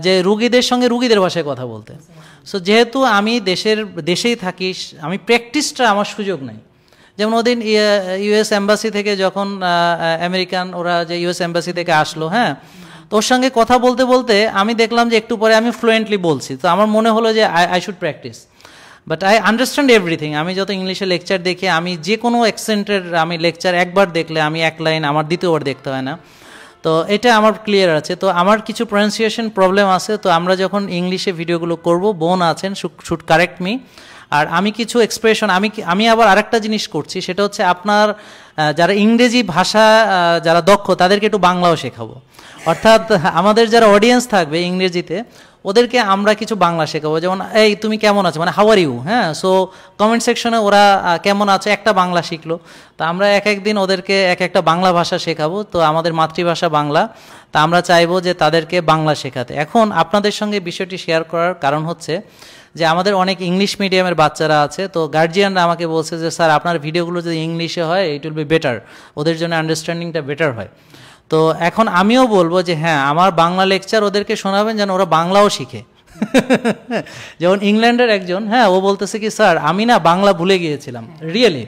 যে রুগীদের সঙ্গে রুগীদের ভাষায় কথা বলতে। সো যেহেতু আমি দেশেই থাকি, আমি প্র্যাকটিসটা আমার সুযোগ নেই। যেমন ওদিন ইউএস এম্বাসি থেকে যখন আমেরিকান ওরা যে ইউএস এম্বাসি থেকে আসলো, হ্যাঁ, তো ওর সঙ্গে কথা বলতে বলতে আমি দেখলাম যে একটু পরে আমি ফ্লুয়েন্টলি বলছি। তো আমার মনে হলো যে I should practice, but I understand everything. আমি যত ইংলিশে লেকচার দেখি, আমি যে কোনো অ্যাকসেন্টের আমি লেকচার একবার দেখলে আমি এক লাইন আমার দ্বিতীয়বার দেখতে হয় না, তো এটা আমার ক্লিয়ার আছে। তো আমার কিছু প্রনাউন্সিয়েশন প্রবলেম আছে, তো আমরা যখন ইংলিশে ভিডিওগুলো করব, বোন আছেন, শুড কারেক্ট মি। আর আমি কিছু এক্সপ্রেশন আমি আবার আরেকটা জিনিস করছি, সেটা হচ্ছে আপনার যারা ইংরেজি ভাষা যারা দক্ষ তাদেরকে একটু বাংলাও শেখাবো। অর্থাৎ আমাদের যারা অডিয়েন্স থাকবে ইংরেজিতে ওদেরকে আমরা কিছু বাংলা শেখাবো, যেমন এই তুমি কেমন আছো, মানে হাউ আর ইউ, হ্যাঁ। সো কমেন্ট সেকশনে ওরা কেমন আছে একটা বাংলা শিখলো, তো আমরা এক এক দিন ওদেরকে এক একটা বাংলা ভাষা শেখাবো। তো আমাদের মাতৃভাষা বাংলা, তা আমরা চাইবো যে তাদেরকে বাংলা শেখাতে। এখন আপনাদের সঙ্গে বিষয়টি শেয়ার করার কারণ হচ্ছে যে আমাদের অনেক ইংলিশ মিডিয়ামের বাচ্চারা আছে, তো গার্জিয়ানরা আমাকে বলছে যে স্যার আপনার ভিডিওগুলো যদি ইংলিশে হয় ইট উইল বি বেটার, ওদের জন্য আন্ডারস্ট্যান্ডিংটা বেটার হয়। তো এখন আমিও বলবো যে হ্যাঁ আমার বাংলা লেকচার ওদেরকে শোনাবেন যেন ওরা বাংলাও শিখে। যেমন ইংল্যান্ডের একজন, হ্যাঁ, ও বলতেছে কি স্যার আমি না বাংলা ভুলে গিয়েছিলাম, রিয়েলি।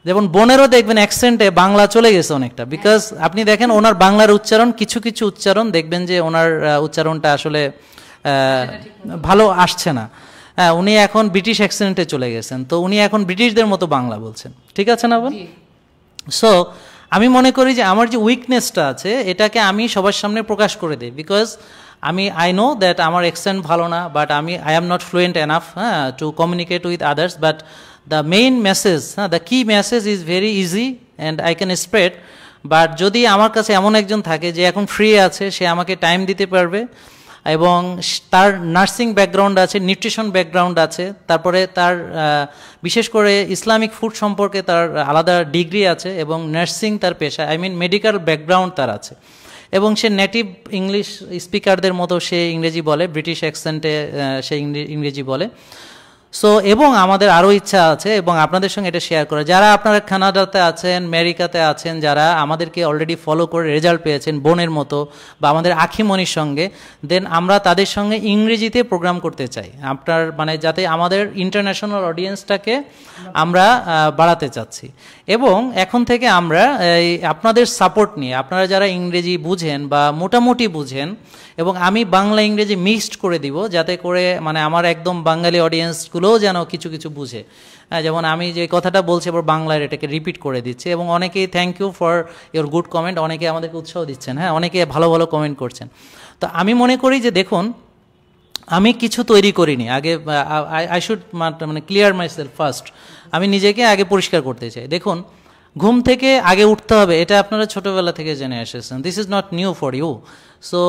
যেমন বোনেরও দেখবেন অ্যাকসেন্টে বাংলা চলে গেছে অনেকটা, বিকজ আপনি দেখেন ওনার বাংলার উচ্চারণ, কিছু কিছু উচ্চারণ দেখবেন যে ওনার উচ্চারণটা আসলে ভালো আসছে না। হ্যাঁ, উনি এখন ব্রিটিশ অ্যাকসেন্টে চলে গেছেন, তো উনি এখন ব্রিটিশদের মতো বাংলা বলছেন, ঠিক আছে না বোন? সো আমি মনে করি যে আমার যে উইকনেসটা আছে এটাকে আমি সবার সামনে প্রকাশ করে দিই, বিকজ আই নো দ্যাট আমার অ্যাকসেন্ট ভালো না, but I am not fluent enough, হ্যাঁ, to communicate with others, but the main message, হ্যাঁ, the key message is very easy and I can spread. But যদি আমার কাছে এমন একজন থাকে যে এখন ফ্রি আছে, সে আমাকে টাইম দিতে পারবে এবং তার নার্সিং ব্যাকগ্রাউন্ড আছে, নিউট্রিশন ব্যাকগ্রাউন্ড আছে, তারপরে তার বিশেষ করে ইসলামিক ফুড সম্পর্কে তার আলাদা ডিগ্রি আছে এবং নার্সিং তার পেশা, মেডিকেল ব্যাকগ্রাউন্ড তার আছে, এবং সে নেটিভ ইংলিশ স্পিকারদের মতো সে ইংরেজি বলে, ব্রিটিশ অ্যাকসেন্টে সে ইংরেজি বলে। সো এবং আমাদের আরও ইচ্ছা আছে এবং আপনাদের সঙ্গে এটা শেয়ার করে, যারা আপনারা কানাডাতে আছেন, আমেরিকাতে আছেন, যারা আমাদেরকে অলরেডি ফলো করে রেজাল্ট পেয়েছেন বোনের মতো বা আমাদের আখিমণির সঙ্গে, দেন আমরা তাদের সঙ্গে ইংরেজিতে প্রোগ্রাম করতে চাই, আপনার মানে যাতে আমাদের ইন্টারন্যাশনাল অডিয়েন্সটাকে আমরা বাড়াতে চাচ্ছি। এবং এখন থেকে আমরা আপনাদের সাপোর্ট নিয়ে, আপনারা যারা ইংরেজি বুঝেন বা মোটামুটি বুঝেন, এবং আমি বাংলা ইংরেজি মিক্সড করে দিব, যাতে করে মানে আমার একদম বাঙালি অডিয়েন্সগুলোও যেন কিছু কিছু বুঝে। যেমন আমি যে কথাটা বলছি এবার বাংলায় এটাকে রিপিট করে দিচ্ছি, এবং অনেকেই thank you for your good comment, অনেকে আমাদেরকে উৎসাহ দিচ্ছেন, হ্যাঁ, অনেকে ভালো ভালো কমেন্ট করছেন। তো আমি মনে করি যে দেখুন আমি কিছু তৈরি করিনি আগে, আই শুড মানে ক্লিয়ার মাই সেলফ ফার্স্ট, আমি নিজেকে আগে পরিষ্কার করতে চাই। দেখুন ঘুম থেকে আগে উঠতে হবে, এটা আপনারা ছোটোবেলা থেকে জেনে এসেছেন, this is not new for you. So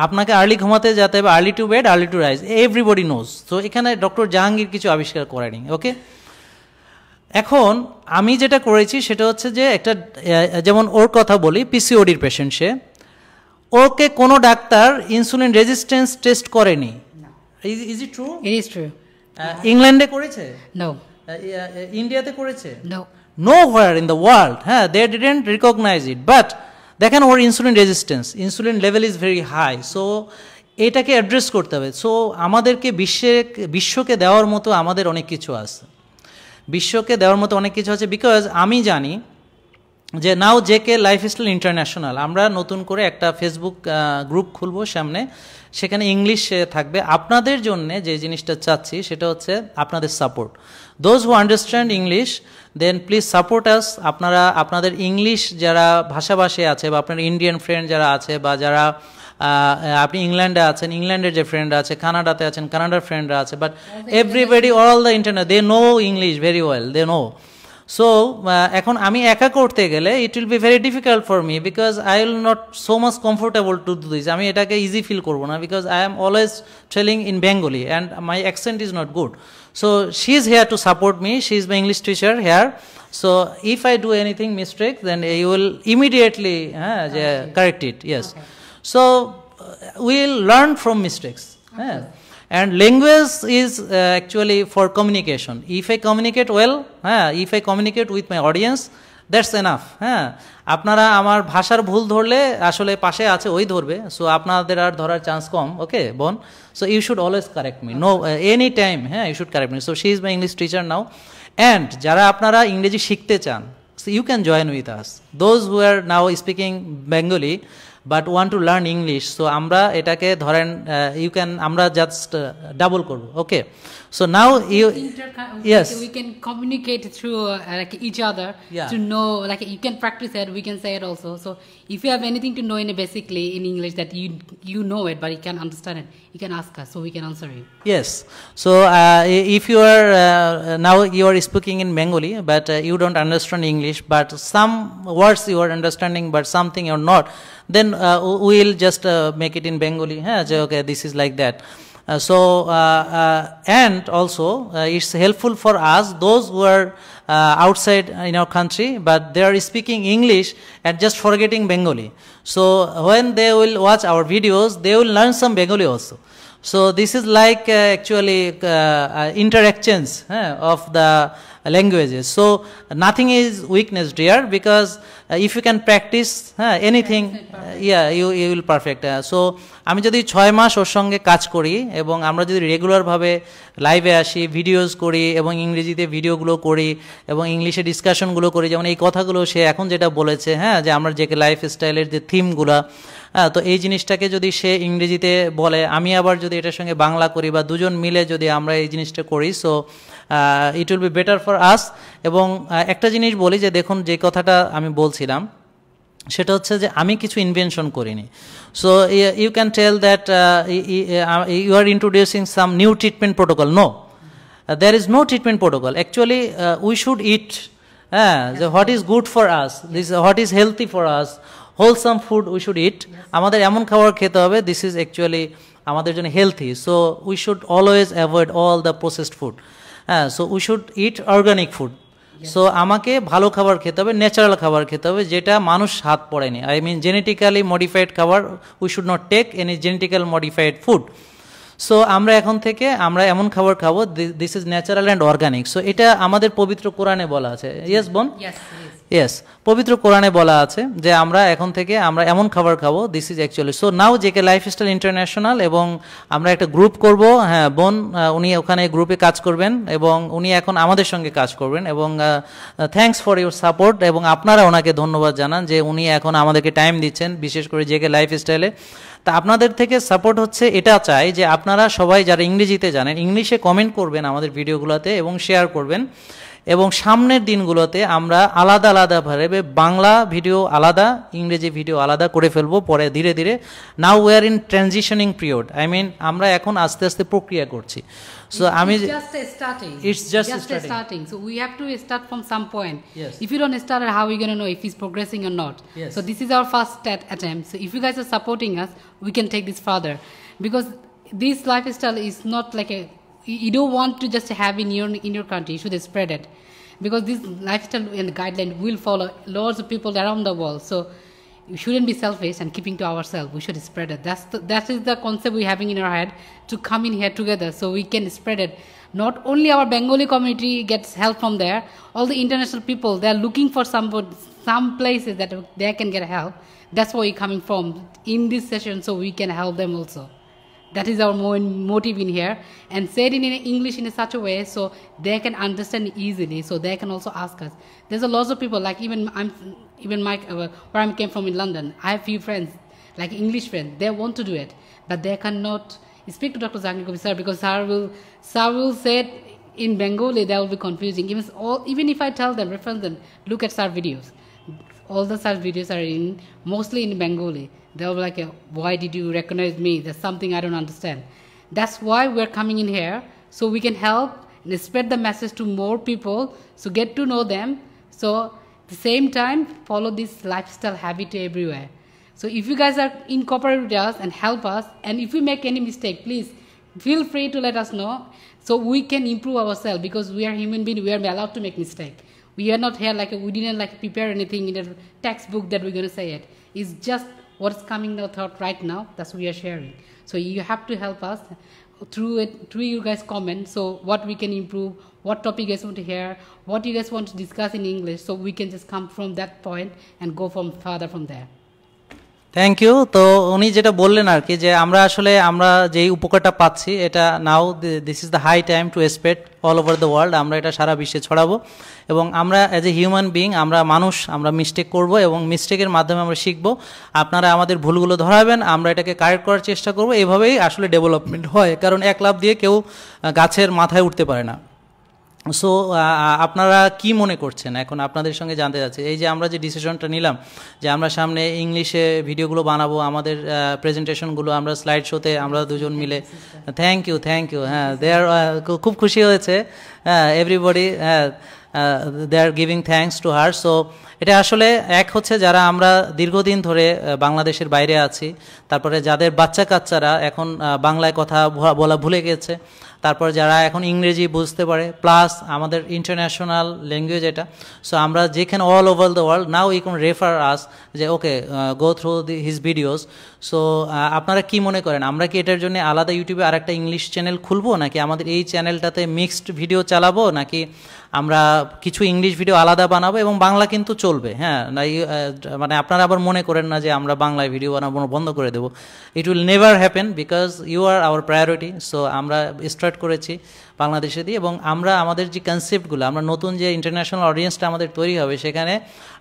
আপনাকে আর্লি ঘুমাতে যেতে হবে, early to bed early to rise, everybody knows. তো এখানে ডক্টর জাহাঙ্গীর কিছু আবিষ্কার করেনি, ওকে। এখন আমি যেটা করেছি সেটা হচ্ছে যে একটা, যেমন ওর কথা বলি, পিসিওডির পেশেন্ট, সে, ওকে কোনো ডাক্তার ইনসুলিন রেজিস্ট্যান্স টেস্ট করেনি। Is it true? It is true. ইংল্যান্ডে করেছে? No. ইন্ডিয়াতে করেছে? No. Nowhere in the world, হ্যাঁ, they didn't recognize it, but দেখেন ওর insulin resistance, insulin level is very high. So এটাকে অ্যাড্রেস করতে হবে। সো আমাদেরকে বিশ্বকে দেওয়ার মতো আমাদের অনেক কিছু আছে, বিশ্বকে দেওয়ার মতো অনেক কিছু আছে, বিকজ আমি জানি যে নাও জেকে লাইফস্টাইল ইন্টারন্যাশনাল, আমরা নতুন করে একটা ফেসবুক গ্রুপ খুলবো সামনে, সেখানে ইংলিশ থাকবে। আপনাদের জন্য যে জিনিসটা চাচ্ছি সেটা হচ্ছে আপনাদের support. Those who understand English then please support us. আপনারা আপনাদের ইংলিশ যারা ভাষাভাষী আছে বা আপনার ইন্ডিয়ান ফ্রেন্ড যারা আছে, বা যারা আপনি ইংল্যান্ডে আছেন, ইংল্যান্ডের যে ফ্রেন্ডরা আছে, কানাডাতে আছেন, কানাডার ফ্রেন্ডরা আছে, but everybody all the internet they know English very well, they know. So এখন আমি একা করতে গেলে it will be very difficult for me, because I will not so much comfortable to do this. আমি এটাকে ইজি ফিল করবো না, because I am always telling in Bengali and my accent is not good. So she is here to support me, she is my English teacher here. So if I do anything mistake, then you will immediately correct it, yes. Okay. So we'll learn from mistakes. And language is actually for communication. If I communicate well, if I communicate with my audience, that's enough. হ্যাঁ, আপনারা আমার ভাষার ভুল ধরলে আসলে পাশে আছে ওই ধরবে, সো আপনাদের আর ধরার চান্স কম, ওকে বোন। So you should always correct me, no any time, হ্যাঁ, you should correct me. So she is my English teacher now. And যারা আপনারা ইংরেজি শিখতে চান, so you can join with us. Those who are now speaking Bengali, but want to learn English, so আমরা এটাকে ধরেন you can, আমরা just double করব, okay? So now you, yes, we can communicate through like each other Yeah. to know, like you can practice it, we can say it also. So if you have anything to know in basically in English that you know it but you can understand it, you can ask us so we can answer you. yes. So if you are now you are speaking in Bengali but you don't understand English, but some words you are understanding but something you're not, then we will just make it in Bengali, okay, this is like that. And also it's helpful for us, those who are outside in our country but they are speaking English and just forgetting Bengali. So when they will watch our videos, they will learn some Bengali also. So this is like actually interactions of the languages. So nothing is weakness dear, because if you can practice anything, you will perfect. So আমি যদি 6 মাস ওর সঙ্গে কাজ করি এবং আমরা যদি রেগুলারভাবে লাইভে আসি, ভিডিওস করি এবং ইংরেজিতে ভিডিওগুলো করি এবং ইংলিশে ডিসকাশনগুলো করি, যেমন এই কথাগুলো সে এখন যেটা বলেছে, যে আমরা যে লাইফস্টাইলের যে থিমগুলো, তো এই জিনিসটাকে যদি সে ইংরেজিতে বলে, আমি আবার যদি এটার সঙ্গে বাংলা করি বা দুজন মিলে যদি আমরা এই জিনিসটা করি, so it will be better for us. এবং একটা জিনিস বলি যে দেখুন, যে কথাটা আমি বলছিলাম সেটা হচ্ছে যে আমি কিছু ইনভেনশন করিনি। So you can tell that you are introducing some new treatment protocol. No, there is no treatment protocol. Actually we should eat what is good for us, this what is healthy for us, wholesome food we should eat. আমাদের এমন খাবার খেতে হবে this is actually আমাদের জন্য healthy. So we should always avoid all the processed food. So we should eat organic food. So আমাকে ভালো খাবার খেতে হবে, ন্যাচারাল খাবার খেতে হবে, যেটা মানুষ হাত পড়েনি। আই মিন জেনেটিক্যালি মডিফাইড খাবার, we should not take any genetical modified food. So আমরা এখন থেকে আমরা এমন খাবার খাবো this is natural and organic. So এটা আমাদের পবিত্র কোরআনে বলা আছে। ইয়েস বোন? ইয়েস, পবিত্র কোরআনে বলা আছে যে আমরা এখন থেকে আমরা এমন খাবার খাবো, this is actually. So now JK lifestyle international, এবং আমরা একটা গ্রুপ করব। বোন উনি ওখানে গ্রুপে কাজ করবেন এবং উনি এখন আমাদের সঙ্গে কাজ করবেন। এবং থ্যাঙ্কস ফর ইউর সাপোর্ট, এবং আপনারা ওনাকে ধন্যবাদ জানান যে উনি এখন আমাদেরকে টাইম দিচ্ছেন, বিশেষ করে জেকে লাইফস্টাইলে। তা আপনাদের থেকে সাপোর্ট হচ্ছে, এটা চাই যে আপনারা সবাই যারা ইংরেজিতে জানেন, ইংলিশে কমেন্ট করবেন আমাদের ভিডিওগুলোতে এবং শেয়ার করবেন। এবং সামনের দিনগুলোতে আমরা আলাদা আলাদাভাবে বাংলা ভিডিও আলাদা, ইংরেজি ভিডিও আলাদা করে ফেলবো পরে ধীরে ধীরে। Now we are in transitioning period, I mean আমরা এখন আস্তে আস্তে প্রক্রিয়া করছি। So it's just starting. So we have to start from some point. Yes. If you don't start, how are we going to know if he's progressing or not? Yes. So this is our first attempt. So if you guys are supporting us, we can take this further, because this lifestyle is not like you don't want to just have in your country. You should spread it, because this lifestyle and guideline will follow lots of people around the world. So we shouldn't be selfish and keeping to ourselves. We should spread it. That is the concept we're having in our head, to come in here together so we can spread it. Not only our Bengali community gets help from there, all the international people, they're looking for some places that they can get help. That's where we're coming from in this session, so we can help them also. That is our motive in here, and say it in English in such a way so they can understand easily, so they can also ask us. There's a lot of people, like even Mike, where I came from in London, I have few friends, like English friends, they want to do it, but they cannot speak to Dr. Zahangir Kobir sir, because sir will say it in Bengali, that will be confusing. Even if I tell them, reference them, look at sir videos. All the sir videos are mostly in Bengali. They'll be like, why did you recognize me? There's something I don't understand. That's why we're coming in here, so we can help and spread the message to more people, so get to know them. So at the same time, follow this lifestyle habit everywhere. So if you guys are incorporate with us and help us, and if we make any mistake, please feel free to let us know, so we can improve ourselves, because we are human beings, we are allowed to make mistake. We are not here like we didn't like prepare anything in a textbook that we're going to say it. It's just what's coming out right now, that's what we are sharing. So you have to help us through you guys comment, so what we can improve, what topic you guys want to hear, what you guys want to discuss in English, so we can just come from that point and go from further from there. Thank you. তো উনি যেটা বললেন আর কি, যে আমরা যেই উপকারটা পাচ্ছি এটা now this is the high time to spread all over the world. আমরা এটা সারা বিশ্বে ছড়াবো এবং আমরা অ্যাজ এ হিউম্যান বিং, আমরা মানুষ, আমরা মিস্টেক করব এবং মিস্টেকের মাধ্যমে আমরা শিখব। আপনারা আমাদের ভুলগুলো ধরাবেন, আমরা এটাকে কারেক্ট করার চেষ্টা করব। এভাবেই আসলে ডেভেলপমেন্ট হয়, কারণ এক লাফ দিয়ে কেউ গাছের মাথায় উঠতে পারে না। সো আপনারা কি মনে করছেন, এখন আপনাদের সঙ্গে জানতে চাচ্ছি। এই যে আমরা যে ডিসিশনটা নিলাম যে আমরা সামনে ইংলিশে ভিডিওগুলো বানাবো, আমাদের প্রেজেন্টেশনগুলো আমরা স্লাইড শোতে আমরা দুজন মিলে, থ্যাংক ইউ হ্যাঁ, দে আর খুব খুশি হয়েছে everybody, they are giving thanks to her. So এটা আসলে এক হচ্ছে যারা আমরা দীর্ঘদিন ধরে বাংলাদেশের বাইরে আছি, তারপরে যাদের বাচ্চা কাচ্চারা এখন বাংলায় কথা বলা ভুলে গেছে, তারপর যারা এখন ইংরেজি বুঝতে পারে, প্লাস আমাদের ইন্টারন্যাশনাল ল্যাঙ্গুয়েজ এটা। সো আমরা যেখানে all over the world now we can refer us, যে okay go through his videos. So আপনারা কি মনে করেন, আমরা কি এটার জন্য আলাদা ইউটিউবে আরেকটা ইংলিশ চ্যানেল খুলবো, নাকি আমাদের এই চ্যানেলটাতে মিক্সড ভিডিও চালাবো, নাকি আমরা কিছু ইংলিশ ভিডিও আলাদা বানাবো এবং বাংলা কিন্তু চলবে? হ্যাঁ, মানে আপনারা আবার মনে করেন না যে আমরা বাংলায় ভিডিও বানাবো বন্ধ করে দেবো। It will never happen, because you are our priority. So আমরা স্টার্ট করেছি বাংলাদেশে দিয়ে, এবং আমরা আমাদের যে কনসেপ্টগুলো, আমরা নতুন যে ইন্টারন্যাশনাল অডিয়েন্সটা আমাদের তৈরি হবে, সেখানে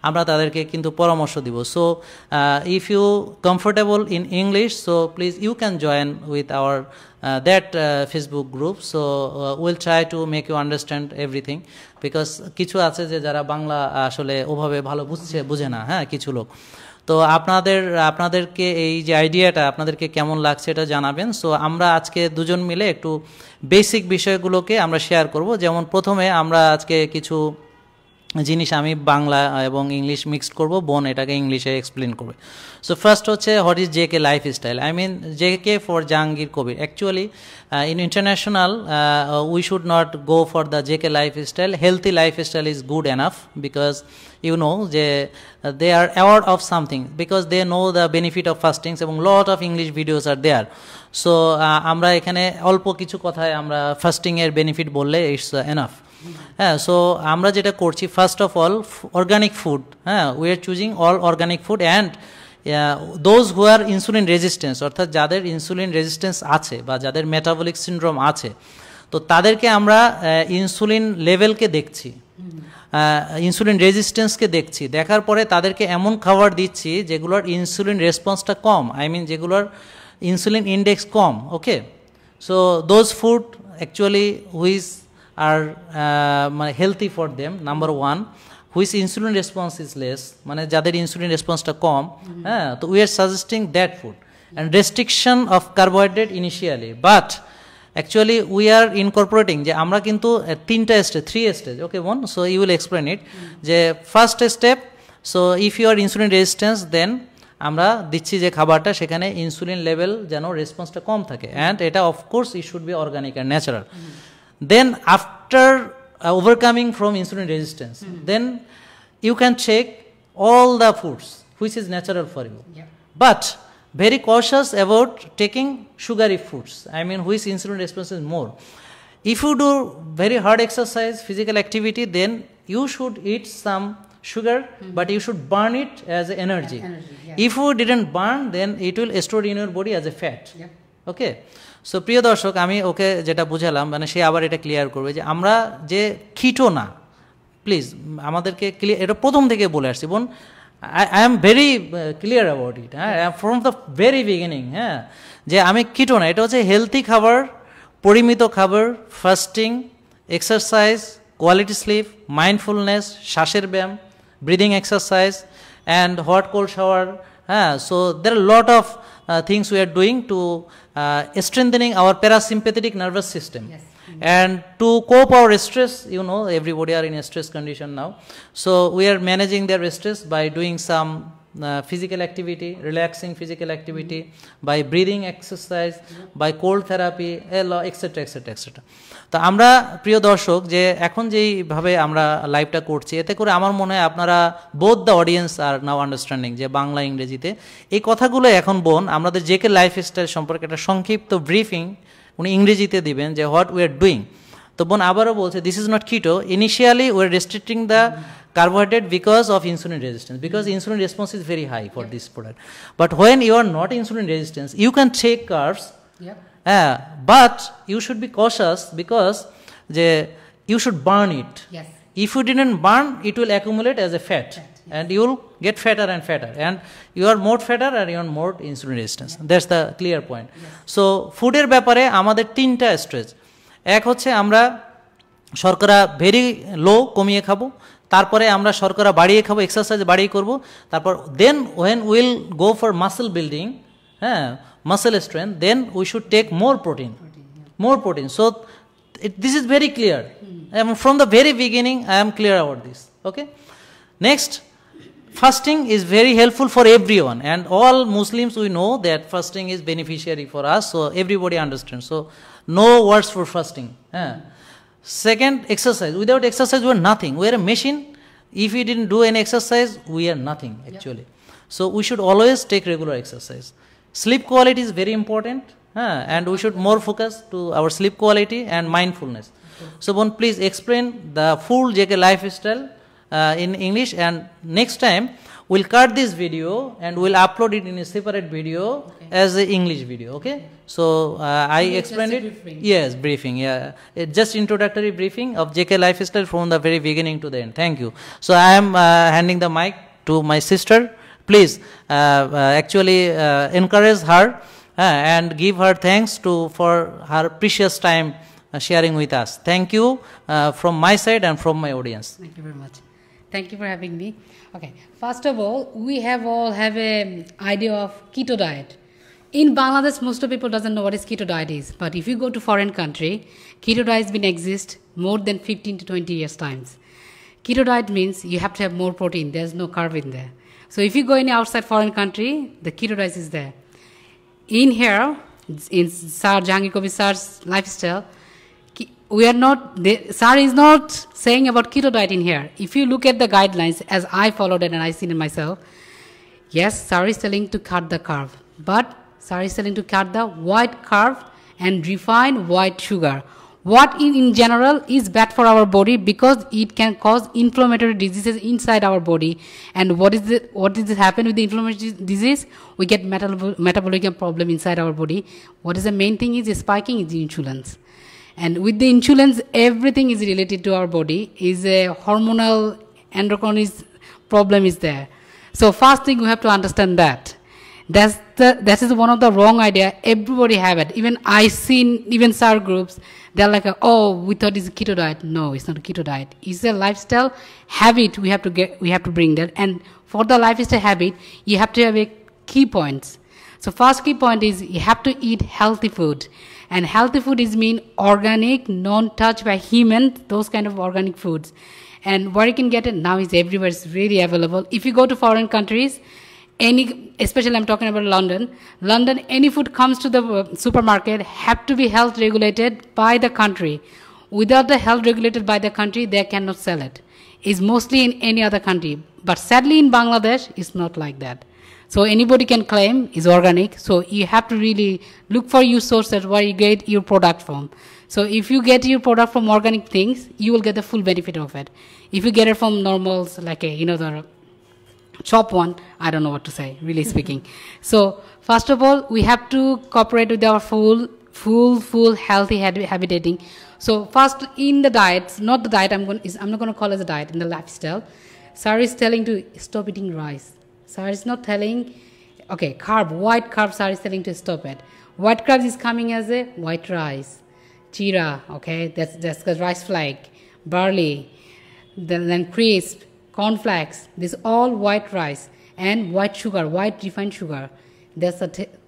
আমরা তাদেরকে কিন্তু পরামর্শ দিব। So if you comfortable in English, so please you can join with our that Facebook group. So we'll try to make you understand everything, because কিছু আছে যে যারা বাংলা আসলে ওভাবে ভালো বুঝে না, হ্যাঁ, কিছু লোক। তো আপনাদেরকে এই যে আইডিয়াটা আপনাদেরকে কেমন লাগছে এটা জানাবেন। সো আমরা আজকে দুজন মিলে একটু বেসিক বিষয়গুলোকে আমরা শেয়ার করব। যেমন প্রথমে আমরা আজকে কিছু জিনিস আমি বাংলা এবং ইংলিশ মিক্সড করব, বোন এটাকে ইংলিশে এক্সপ্লেন করবে। সো ফার্স্ট হচ্ছে what is JK lifestyle. I mean JK for Jahangir Kabir. Actually in international we should not go for the JK lifestyle. Healthy lifestyle is good enough, because you know যে they are aware of something, because they know the benefit of fastings, এবং lot of English videos are there. So আমরা এখানে অল্প কিছু কথায় আমরা ফাস্টিংয়ের benefit বললে ইটস এনাফ। হ্যাঁ, সো আমরা যেটা করছি, first of all organic food. হ্যাঁ, we are choosing all organic food, and those who are insulin resistance, অর্থাৎ যাদের ইনসুলিন রেজিস্ট্যান্স আছে বা যাদের মেটাবলিক সিনড্রোম আছে, তো তাদেরকে আমরা ইনসুলিন লেভেলকে দেখছি, ইনসুলিন রেজিস্ট্যান্সকে দেখছি, দেখার পরে তাদেরকে এমন খাবার দিচ্ছি যেগুলোর ইনসুলিন রেসপন্সটা কম, আই মিন যেগুলোর insulin index com. Okay, so those food actually which are healthy for them, number one, which insulin response is less, মানে যাদের ইনসুলিন রেসপন্সটা কম, হ্যাঁ, তো we are suggesting that food, and restriction of carbohydrate initially, but actually we are incorporating, যে আমরা কিন্তু three stage. Okay বোন, so you will explain it. যে first step, so if you are insulin resistance, then আমরা দিচ্ছি যে খাবারটা সেখানে ইনসুলিন লেভেল যেন রেসপন্সটা কম থাকে, অ্যান্ড এটা of course it should be organic and natural. Then after overcoming from insulin resistance, then you can check all the foods which is natural for you. Yeah. But very cautious about taking sugary foods, I mean which insulin response is more. If you do very hard exercise, physical activity, then you should eat some sugar, but you should burn it as energy. Yeah. If you didn't burn, then it will store in your body as a fat. Yeah. Okay. So প্রিয় দর্শক, আমি ওকে যেটা বুঝালাম, মানে সে আবার এটা clear করবে যে আমরা যে কিটো না, প্লিজ আমাদেরকে ক্লিয়ার, এটা প্রথম থেকে বলে আসছি বোন, I am very clear about it, হ্যাঁ, ফ্রম দ্য ভেরি বিগিনিং, হ্যাঁ, যে আমি কিটো না, এটা হচ্ছে হেলথি খাবার, পরিমিত খাবার, fasting, exercise, quality sleep, mindfulness, শ্বাসের ব্যায়াম, breathing exercise, and hot cold shower. হ্যাঁ, so there are lot of things we are doing to strengthening our parasympathetic nervous system. Yes. And to cope our stress, you know, everybody are in a stress condition now, so we are managing their stress by doing some physical activity, relaxing physical activity, by breathing exercise, by cold therapy, etc. etc. তো আমরা প্রিয় দর্শক, যে এখন যেইভাবে আমরা লাইভটা করছি, এতে করে আমার মনে হয় আপনারা both the audience are now understanding, যে বাংলা ইংরেজিতে এই কথাগুলো এখন বোন আমাদের জেকে লাইফস্টাইল সম্পর্কে একটা সংক্ষিপ্ত ব্রিফিং উনি ইংরেজিতে দিবেন, যে হোয়াট উই আর ডুইং। তো বোন আবারও বলছে দিস ইজ নট কিটো, initially we are রেস্ট্রিক্টিং the carbohydrate because of insulin resistance, because insulin response is very high for this product. But when you are not insulin resistance, you can take carbs, but you should be cautious because you should burn it. Yes. If you didn't burn, it will accumulate as a fat, and you will get fatter and fatter, and you are more fatter and you are more insulin resistance. That's the clear point. So food এর ব্যাপারে আমাদের তিনটা stage. এক হচ্ছে আমরা শর্করা very low কমিয়ে খাবো, তারপরে আমরা শর্করা বাড়িয়ে খাবো, এক্সারসাইজ বাড়িয়ে করব, তারপর then when will go for muscle building, muscle strength, then we should take more protein. So this is very clear. From the very beginning I am clear about this. Okay, next, fasting is very helpful for everyone, and all Muslims we know that fasting is beneficiary for us, so everybody understands. So no words for fasting. Second, exercise. Without exercise we are nothing. We are a machine. If we didn't do any exercise, we are nothing actually. So we should always take regular exercise. Sleep quality is very important, and we should more focus to our sleep quality and mindfulness. So Bon, please explain the full JK lifestyle in English, and next time we'll cut this video and we'll upload it in a separate video as an English video. Okay, so I explained it. Yes, briefing. Just introductory briefing of JK lifestyle from the very beginning to the end. Thank you. So I am handing the mic to my sister. Please actually encourage her and give her thanks for her precious time sharing with us. Thank you from my side and from my audience. Thank you very much. Thank you for having me. Okay, first of all, we all have a idea of keto diet. In Bangladesh, most of people doesn't know what is keto diet is. But if you go to foreign country, keto diet has been exist more than 15 to 20 years times. Keto diet means you have to have more protein. There's no carb in there. So if you go in outside foreign country, the keto diet is there. In here, in Sir Jahangir Kabir Sir's lifestyle, we are not, Sir is not saying about keto diet in here. If you look at the guidelines, as I followed it and I seen it myself, yes, Sir is telling to cut the carb, but Sir is telling to cut the white carb and refine white sugar. What in general is bad for our body because it can cause inflammatory diseases inside our body. And what does it happen with the inflammatory disease? We get metabolic problem inside our body. What is the main thing is spiking is the insulins. And with the insulins, everything is related to our body. Is a hormonal endocrine problem is there. So first thing we have to understand that. That is one of the wrong idea. Everybody have it. Even I seen even SAR groups. They're like, oh, we thought it's a keto diet. No, it's not a keto diet. It's a lifestyle habit. We have to bring that. And for the lifestyle habit, you have to have a key points. So first key point is you have to eat healthy food. And healthy food is mean organic, non-touched by human, those kind of organic foods. And where you can get it now is everywhere. It's really available. If you go to foreign countries, especially I'm talking about London, any food comes to the supermarket have to be health regulated by the country. Without the health regulated by the country, they cannot sell it. It's mostly in any other country. But sadly in Bangladesh, it's not like that. So anybody can claim is organic. So you have to really look for your sources where you get your product from. So if you get your product from organic things, you will get the full benefit of it. If you get it from normals, like the shop one, I don't know what to say, really speaking. So first of all, we have to cooperate with our full healthy habitating. So first in the diets, not the diet, I'm not going to call it a diet, in the lifestyle, Sir is telling to stop eating rice. Sir is not telling, okay, white carb, Sir is telling to stop it. White carb is coming as a white rice, chira, okay, that's the rice flake, barley, then crisp, cornflakes, this all white rice, and white sugar, white refined sugar. That's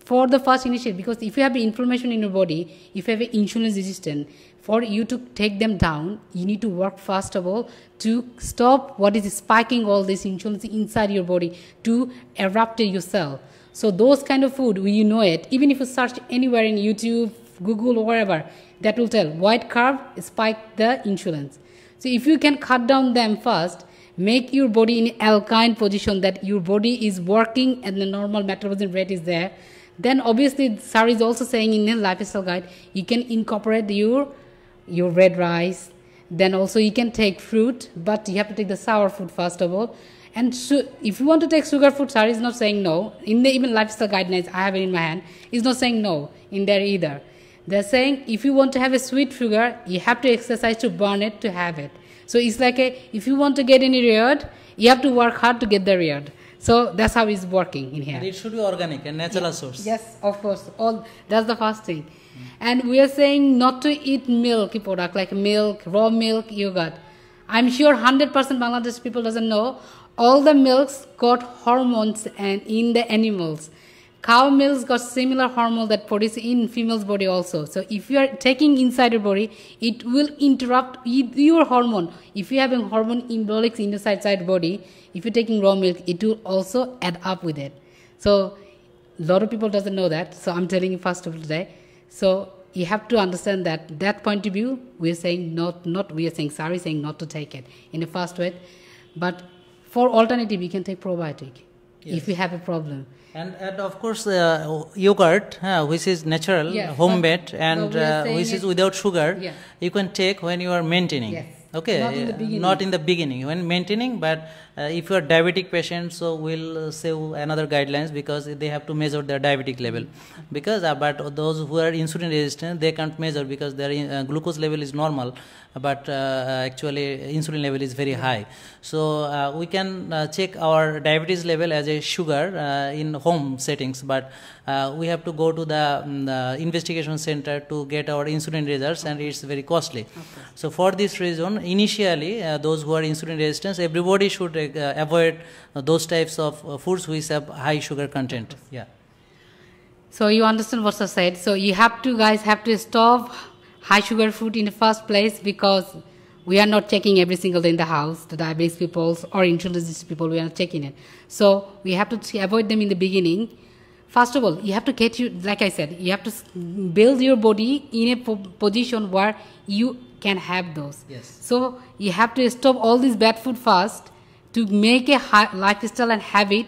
for the first initial, because if you have inflammation in your body, if you have insulin resistance, for you to take them down, you need to work first of all to stop what is spiking all this insulin inside your body to erupt your cell. So those kind of food, you know it, even if you search anywhere in YouTube, Google or wherever, that will tell white carb spike the insulin. So if you can cut down them first, make your body in alkaline position that your body is working and the normal metabolism rate is there, then obviously Sir is also saying in his lifestyle guide, you can incorporate your your red rice. Then also you can take fruit, but you have to take the sour food first of all. And if you want to take sugar food, Sari is not saying no. In the even lifestyle guidelines, I have it in my hand, is not saying no in there either. They're saying if you want to have a sweet sugar, you have to exercise to burn it to have it. So it's like if you want to get any reward, you have to work hard to get the reward. So that's how it's working in here. And it should be organic and natural source. Yes, of course. That's the first thing. And we are saying not to eat milky product like milk, raw milk, yogurt. I'm sure 100% Bangladesh people doesn't know all the milks got hormones and in the animals. Cow milks got similar hormone that produce in female's body also. So if you are taking inside your body, it will interrupt your hormone. If you have a hormone embolics inside body, if you're taking raw milk, it will also add up with it. So a lot of people doesn't know that. So I'm telling you first of all today. So you have to understand that point of view. We are saying we are saying Sari saying not to take it in the first way, but for alternative you can take probiotic if you have a problem. And of course yogurt, which is natural, homemade, and which is without sugar, you can take when you are maintaining. Yes. Okay, not in the beginning, when maintaining, but if you are diabetic patient, so we'll say another guidelines because they have to measure their diabetic level. Because but those who are insulin resistant, they can't measure because their glucose level is normal, but actually insulin level is very high. So we can check our diabetes level as a sugar in home settings, but we have to go to the investigation center to get our insulin results, and it's very costly. Okay. So for this reason, initially those who are insulin resistant, everybody should avoid those types of foods which have high sugar content. Yeah. So you understand what I said. So you guys have to stop high sugar food in the first place, because we are not checking every single day in the house, the diabetes people or insulin resistant people, we are not checking it. So we have to avoid them in the beginning. First of all, you have to like I said, you have to build your body in a position where you can have those. Yes. So you have to stop all this bad food first to make a lifestyle and habit.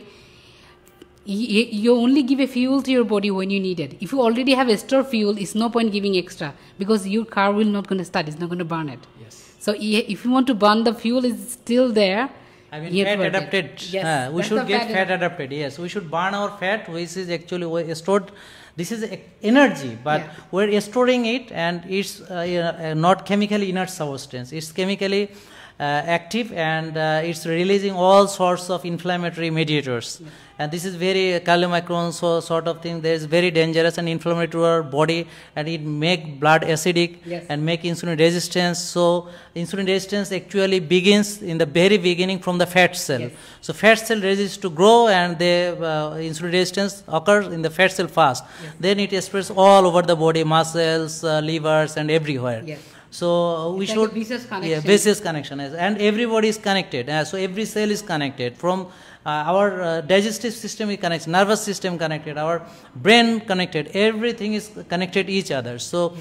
You only give a fuel to your body when you need it. If you already have extra fuel, it's no point giving extra, because your car will not going to start. It's not going to burn it. Yes. So if you want to burn, the fuel is still there. I mean, fat adapted. Yes, we should get fat adapted. Yes, we should burn our fat, which is actually stored. This is energy, but we're storing it, and it's not chemically inert substance. It's chemically active, and it's releasing all sorts of inflammatory mediators. Yes. And this is very chylomicron sort of thing. There is very dangerous and inflammatory to our body, and it make blood acidic and make insulin resistance. So insulin resistance actually begins in the very beginning from the fat cell. Yes. So fat cell resists to grow, and the insulin resistance occurs in the fat cell fast. Yes. Then it spreads all over the body, muscles, livers, and everywhere. Yes. So we should vicious connection. Vicious connection, and everybody is connected. So every cell is connected. From our digestive system is connected, nervous system connected, our brain connected. Everything is connected each other. So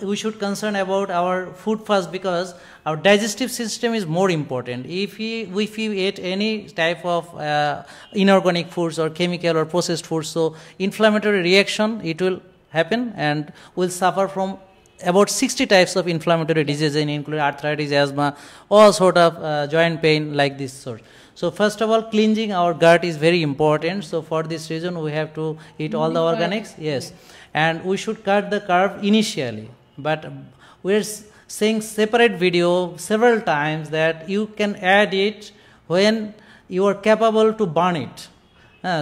we should concern about our food first, because our digestive system is more important. If we eat any type of inorganic foods or chemical or processed foods, so inflammatory reaction it will happen, and we'll suffer from about 60 types of inflammatory diseases, including arthritis, asthma, all sort of joint pain like this sort. So first of all, cleansing our gut is very important. So for this reason, we have to eat all the organics. Yes, and we should cut the carb initially. But we're saying separate video several times that you can add it when you are capable to burn it.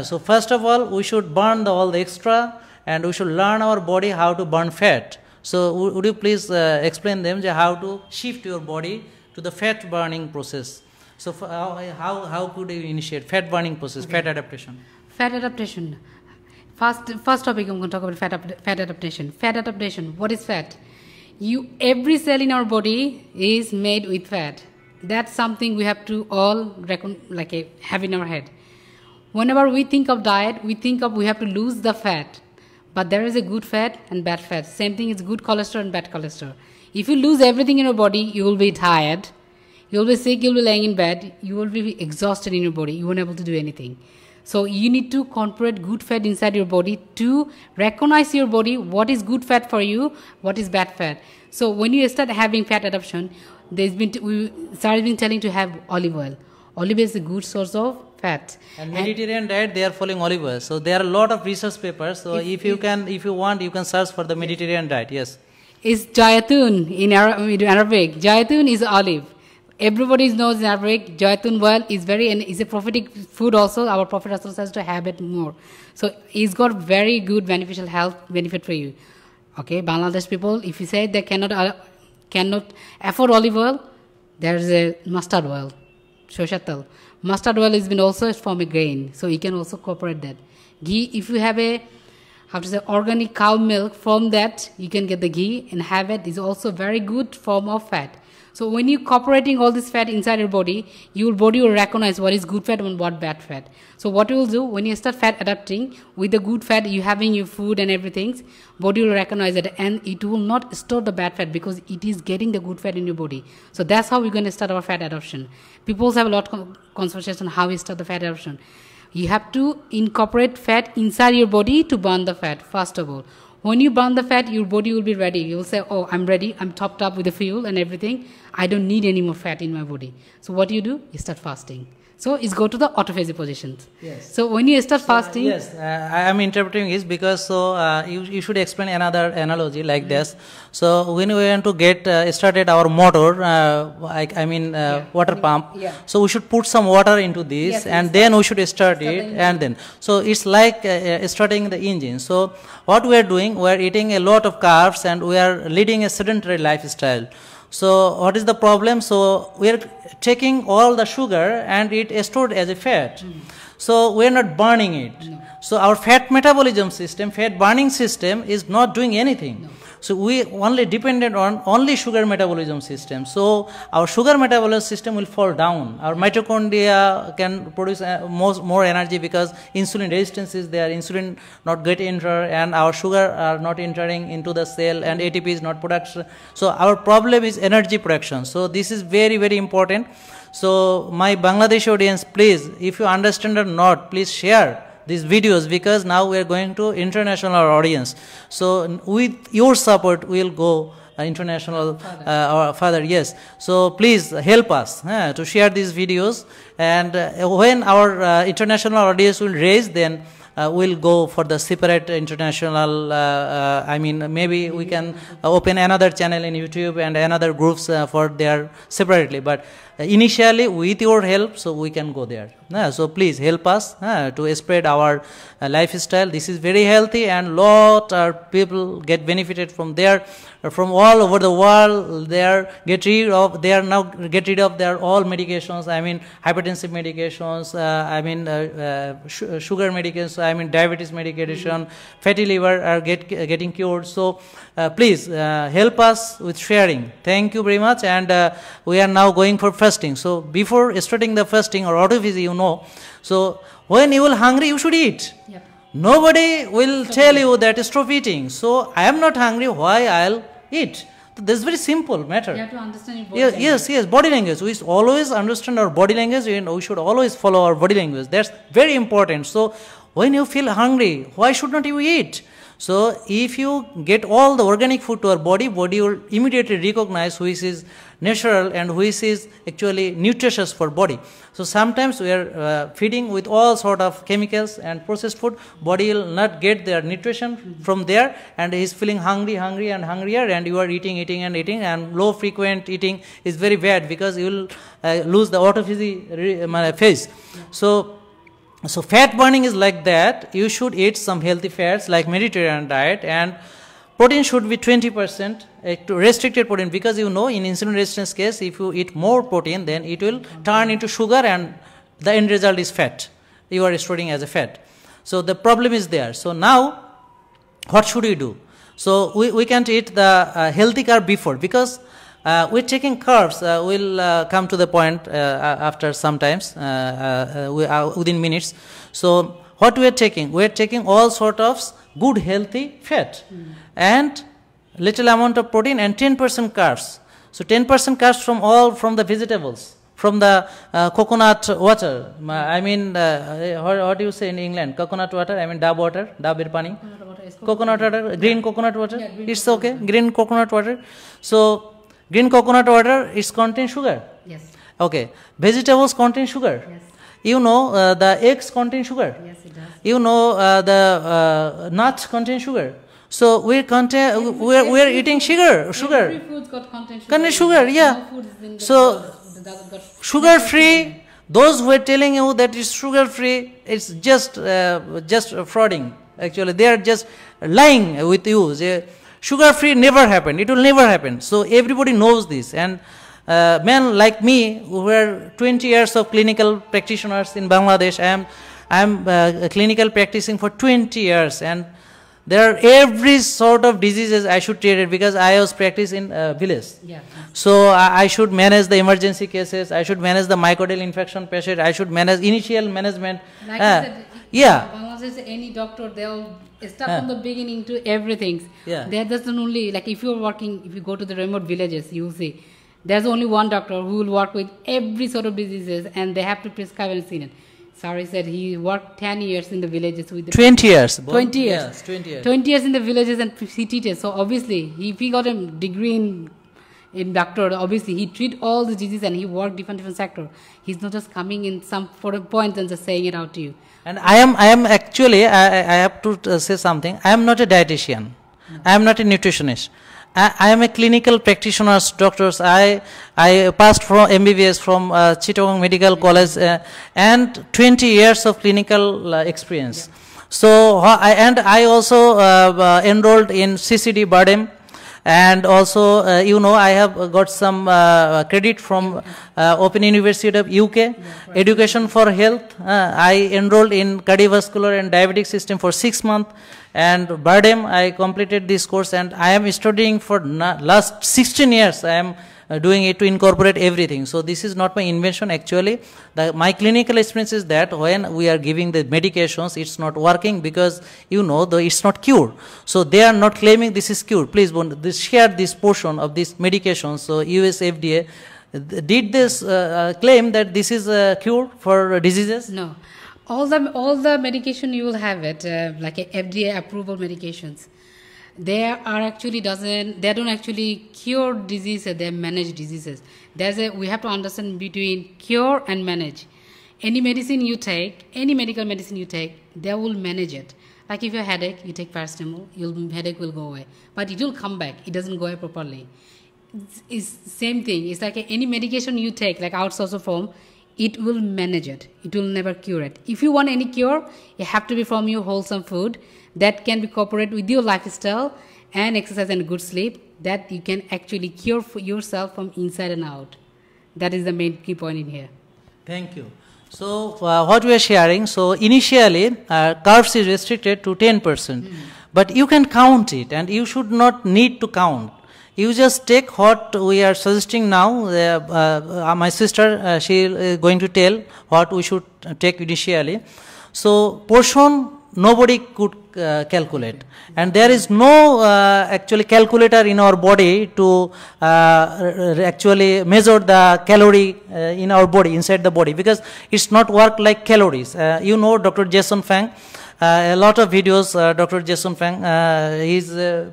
So first of all, we should burn all the extra, and we should learn our body how to burn fat. So would you please explain them how to shift your body to the fat burning process? So how could you initiate fat burning process, fat adaptation? Fat adaptation. First topic I'm going to talk about fat adaptation. Fat adaptation. What is fat? Every cell in our body is made with fat. That's something we have to all have in our head. Whenever we think of diet, we have to lose the fat. But there is a good fat and bad fat. Same thing is good cholesterol and bad cholesterol. If you lose everything in your body, you will be tired. You will be sick, you will be laying in bed. You will be exhausted in your body. You won't be able to do anything. So you need to incorporate good fat inside your body to recognize your body what is good fat for you, what is bad fat. So when you start having fat adaptation, we started been telling to have olive oil. Olive is a good source of fat. And Mediterranean diet, they are following olive oil. So there are a lot of research papers. So if you want, you can search for the Mediterranean diet. Yes. Is jayatun in Arabic. Jayatun is olive. Everybody knows in Arabic, jayatun oil is a prophetic food also. Our Prophet also says to have it more. So it's got very good beneficial health benefit for you. Okay, Bangladesh people, if you say they cannot afford olive oil, there is a mustard oil, shoshatal. Mustard oil has been also from a grain, so you can also incorporate that. Ghee, if you have organic cow milk, from that you can get the ghee and have it. Is also very good form of fat. So when you incorporating all this fat inside your body will recognize what is good fat and what bad fat. So what you will do when you start fat adapting with the good fat you having your food and everything, body will recognize it and it will not store the bad fat because it is getting the good fat in your body. So that's how we're going to start our fat adaptation. People have a lot of conversation on how we start the fat adaptation. You have to incorporate fat inside your body to burn the fat first of all. When you burn the fat, your body will be ready. You will say, oh, I'm ready. I'm topped up with the fuel and everything. I don't need any more fat in my body. So what you do? You start fasting. So it's go to the autophagy positions. Yes. So when you start fasting. Yes, I am interpreting this because you should explain another analogy like this. So when we want to get started our motor, water pump. Yeah. So we should put some water into this, yes, and then we should start it, and then. So it's like starting the engine. So what we are doing, we are eating a lot of carbs and we are leading a sedentary lifestyle. So what is the problem? So we are taking all the sugar and it is stored as a fat. So we are not burning it. No. So our fat metabolism system, fat burning system is not doing anything. No. So we only dependent on only sugar metabolism system. So our sugar metabolism system will fall down. Our mitochondria can produce more energy because insulin resistance is there. Insulin not get enter and our sugar are not entering into the cell and ATP is not production. So our problem is energy production. So this is very, very important. So my Bangladeshi audience, please, if you understand or not, please share these videos because now we are going to international audience. So with your support, we will go international or further. Yes. So please help us to share these videos. And when our international audience will raise, then we'll go for the separate international. Maybe we can open another channel in YouTube and another groups for their separately. But initially, with your help, so we can go there. So please help us to spread our lifestyle. This is very healthy, and lot of people get benefited from there, from all over the world. They are now get rid of their all medications. I mean hypertensive medications. Sugar medications. Diabetes medication. Fatty liver are getting cured. So please help us with sharing. Thank you very much. And we are now going for fasting. So before starting the fasting or autophagy, so when you are hungry, you should eat. Yep. Nobody will tell you that stop eating. So I am not hungry, why I'll eat? This is very simple matter. You have to understand your body language. Yes, body language. We always understand our body language and we should always follow our body language. That's very important. So when you feel hungry, why should not you eat? So if you get all the organic food to our body will immediately recognize which is natural and which is actually nutritious for body. So sometimes we are feeding with all sort of chemicals and processed food. Body will not get their nutrition from there and is feeling hungry and hungrier, and you are eating and low frequent eating is very bad because you will lose the autophagy phase. So fat burning is like that. You should eat some healthy fats like Mediterranean diet, and protein should be 20%, restricted protein, because in insulin resistance case, if you eat more protein, then it will turn into sugar and the end result is fat. You are storing as a fat. So the problem is there. So now, what should we do? So we can't eat the healthy carb before, because we're taking carbs. We'll come to the point after sometimes within minutes. So what we are taking? We are taking all sort of good healthy fat and little amount of protein and 10% carbs. So 10% carbs from the vegetables, from the coconut water. I mean, what do you say in England? Coconut water, I mean dab water, dabir pani. Coconut water, green coconut water, Yeah, green it's coconut okay, green coconut water. So, green coconut water is contain sugar. Yes. Okay, vegetables contain sugar. Yes. You know, the eggs contain sugar. Yes, it does. You know, the nuts contain sugar. So we're eating sugar. Every food's got content sugar. Contain sugar, yeah. No food is in the So, world that doesn't got Sugar free. Those who are telling you that it's sugar free, it's just frauding. Actually, they are just lying with you. Sugar free never happened. It will never happen. So everybody knows this. And men like me, who were 20 years of clinical practitioners in Bangladesh, I am clinical practicing for 20 years, and there are every sort of diseases I should treat it, because I was practicing in village. Yeah. So I should manage the emergency cases. I should manage the myocardial infarction patient. I should manage initial management. Like I said, Yeah. Bangladesh, any doctor, they'll start from the beginning to everything. Yeah. There doesn't only, like if you're working, if you go to the remote villages, you'll see there's only one doctor who will work with every sort of diseases, and they have to prescribe insulin. Sari said he worked 10 years in the villages with the 20 years. 20 years. Yes, 20 years. 20 years in the villages and he treated. So obviously, if he got a degree in doctor, obviously he treat all the diseases and he worked different sector. He's not just coming in some for a point and just saying it out to you. And I am actually, I have to say something. I am not a dietitian. No. I am not a nutritionist. I am a clinical practitioner, doctors. I passed from MBBS from Chittagong Medical College and 20 years of clinical experience. Yeah. So I also enrolled in CCD Bardem, and also I have got some credit from Open University of UK, Education for Health. I enrolled in cardiovascular and diabetic system for 6 months. And Bardem, I completed this course, and I am studying for last 16 years. I am doing it to incorporate everything. So this is not my invention actually. My clinical experience is that when we are giving the medications, it's not working because it's not cured. So they are not claiming this is cured. Please share this portion of this medication. So US FDA, did this claim that this is a cure for diseases? No. All the medication you will have it, like FDA approval medications, they don't actually cure diseases, they manage diseases. We have to understand between cure and manage. Any medicine you take, any medical medicine you take, they will manage it. Like if you have a headache, you take paracetamol, your headache will go away. But it will come back, it doesn't go away properly. It's same thing, it's like any medication you take, like outsource of form, it will manage it. It will never cure it. If you want any cure, it have to be from your wholesome food that can be cooperated with your lifestyle and exercise and good sleep, that you can actually cure for yourself from inside and out. That is the main key point in here. Thank you. So what we are sharing, so initially carbs is restricted to 10%, but you can count it and you should not need to count. You just take what we are suggesting now. My sister, she is going to tell what we should take initially. So portion nobody could calculate, and there is no actually calculator in our body to actually measure the calorie in our body, inside the body, because it's not work like calories. Dr. Jason Fang. A lot of videos, Dr. Jason Fang, he's a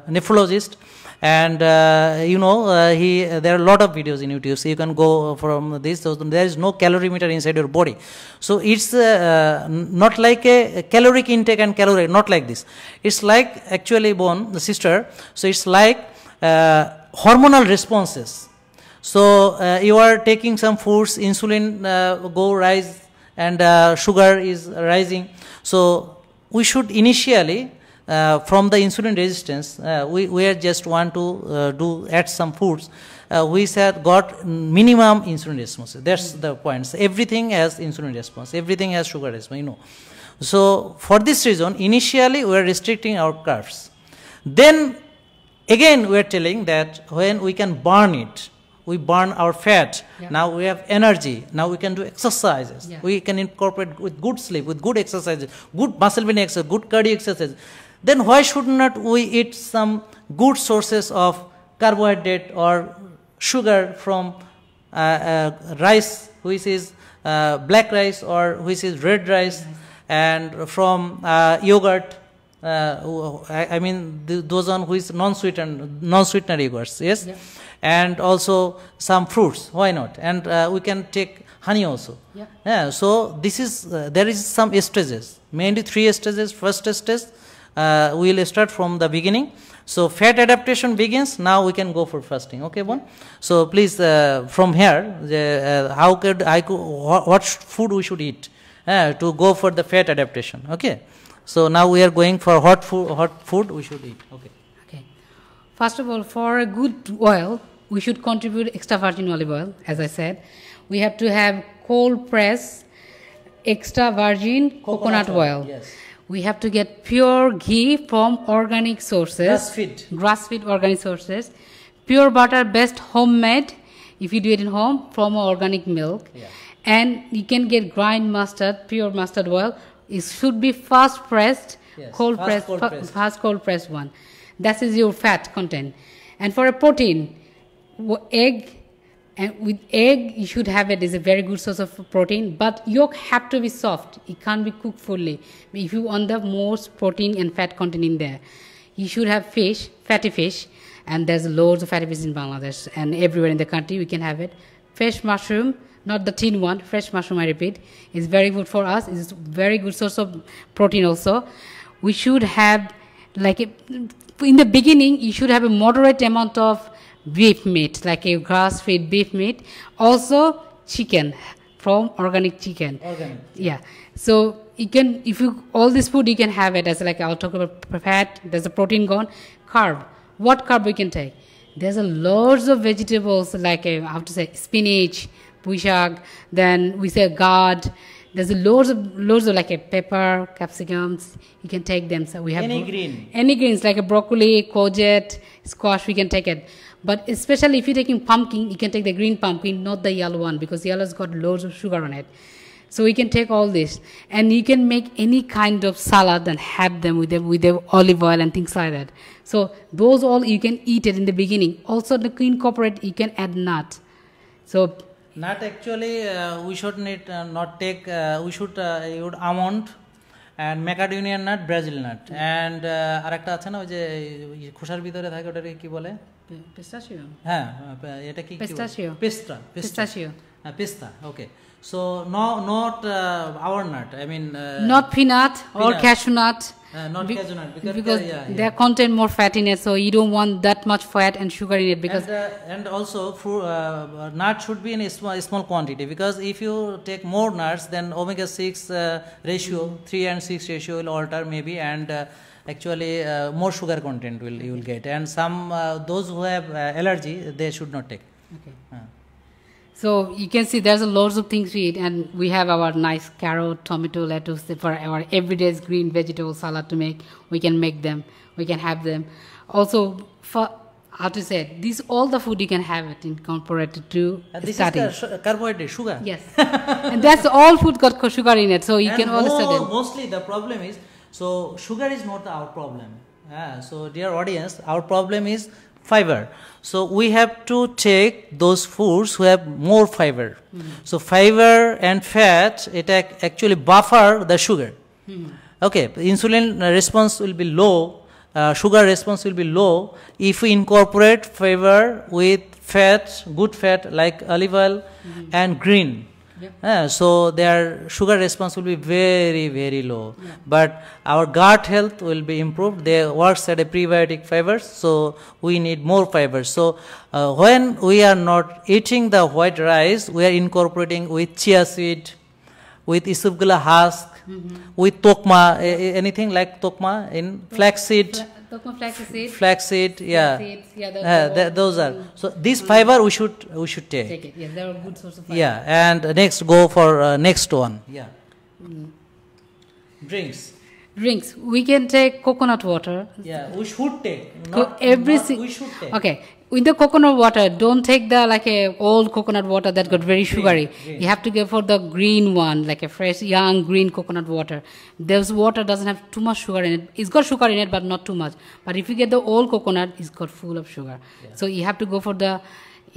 nephrologist. And there are a lot of videos in YouTube, so you can go from this. So there is no calorimeter inside your body, so it's not like a caloric intake and calorie, not like this. It's like actually the sister. So it's like hormonal responses. So you are taking some foods, insulin go rise, and sugar is rising. So we should initially. From the insulin resistance, we just want to add some foods. We said got minimum insulin response. That's the point. So everything has insulin response. Everything has sugar response. So for this reason, initially we are restricting our carbs. Then again we are telling that when we can burn it, we burn our fat. Yeah. Now we have energy. Now we can do exercises. Yeah. We can incorporate with good sleep, with good exercises, good muscle building exercise, good cardio exercise. Then why should not we eat some good sources of carbohydrate or sugar from rice which is black rice or which is red rice, and from yogurt. I mean those on which non-sweetener yogurts, yes, Yeah. and also some fruits. Why not? And we can take honey also. Yeah. So this is there is some stages, mainly 3 stages. First stage we will start from the beginning. So fat adaptation begins. Now we can go for fasting. Okay, one. So please from here, how could what food we should eat to go for the fat adaptation? Okay. So now we are going for hot food we should eat. Okay. Okay. First of all, for a good oil, we should contribute extra virgin olive oil. As I said, we have to have cold press extra virgin coconut oil. Yes. We have to get pure ghee from organic sources. Grass-fed organic sources. Pure butter, best homemade, if you do it in home, from organic milk. Yeah. And you can get grind mustard, pure mustard oil. It should be fast pressed, Yes, fast cold pressed one. That is your fat content. And for a protein, egg, and with egg you should have it is a very good source of protein, but yolk have to be soft. It can't be cooked fully. If you want the most protein and fat content in there, you should have fish, fatty fish, and there's loads of fatty fish in Bangladesh and everywhere in the country we can have it. Fresh mushroom, not the tin one, fresh mushroom, I repeat, is very good for us. It's a very good source of protein also. We should have, in the beginning, you should have a moderate amount of beef meat, like a grass-fed beef meat. Also, chicken, from organic chicken. Organic. Yeah. So, you can, all this food, you can have it as I'll talk about fat, there's a protein gone. Carb. What carb we can take? There's a loads of vegetables, spinach, pushak, then we say gourd. There's loads of like a pepper, capsicums. You can take them. So we have any greens like a broccoli, courgette, squash. We can take it. But especially if you're taking pumpkin, you can take the green pumpkin, not the yellow one, because yellow's got loads of sugar on it. So we can take all this, and you can make any kind of salad and have them with the olive oil and things like that. So those all you can eat it in the beginning. Also, to incorporate, you can add nut. So nut actually we should not take. We should use almond and macadamia nut, Brazil nut, and আরেকটা আছে না ওই যে খোসার ভিতরে থাকে ওটাকে কি বলে? Pistachio. হ্যাঁ এটা কি? Pistachio. Pistachio. Pista. Okay. So not our nut. I mean. Not peanut or cashew nut. Not cashew nut because they contain more fat in it, so you don't want that much fat and sugar in it. Because and also nut should be in a small quantity, because if you take more nuts, then omega-6 ratio, 3 and 6 ratio will alter maybe, and actually more sugar content you will get, and some those who have allergy, they should not take. Okay. So you can see there's a lots of things we eat, and we have our nice carrot, tomato, lettuce for our everyday green vegetable salad to make. We can make them. We can have them. Also, for how to say it, these all the food you can have it incorporated to starting. This is carbohydrate, sugar. Yes, and that's all food got sugar in it, so you can all study. Mostly the problem is, so sugar is not our problem. So dear audience, our problem is fiber. So we have to take those foods who have more fiber. So fiber and fat, it actually buffer the sugar. Okay, insulin response will be low, sugar response will be low if we incorporate fiber with fat, good fat like olive oil and green. Yep. So their sugar response will be very, very low. But our gut health will be improved. They works at a prebiotic fibers, so we need more fibers. So when we are not eating the white rice, we are incorporating with chia seed, with isubgula husk, with tokma, anything like tokma in flaxseed. Flaxseed, yeah. Those are. So this fiber we should take. Take it. Yes, they are a good source of fiber. Yeah, and next go for next one. Yeah. Drinks. We can take coconut water. Yeah, we should take. We should take. Okay. In the coconut water, don't take the old coconut water that got very sugary. Green. You have to go for the green one, like a fresh, young green coconut water. This water doesn't have too much sugar in it. It's got sugar in it, but not too much. But if you get the old coconut, it's got full of sugar. Yeah. So you have to go for the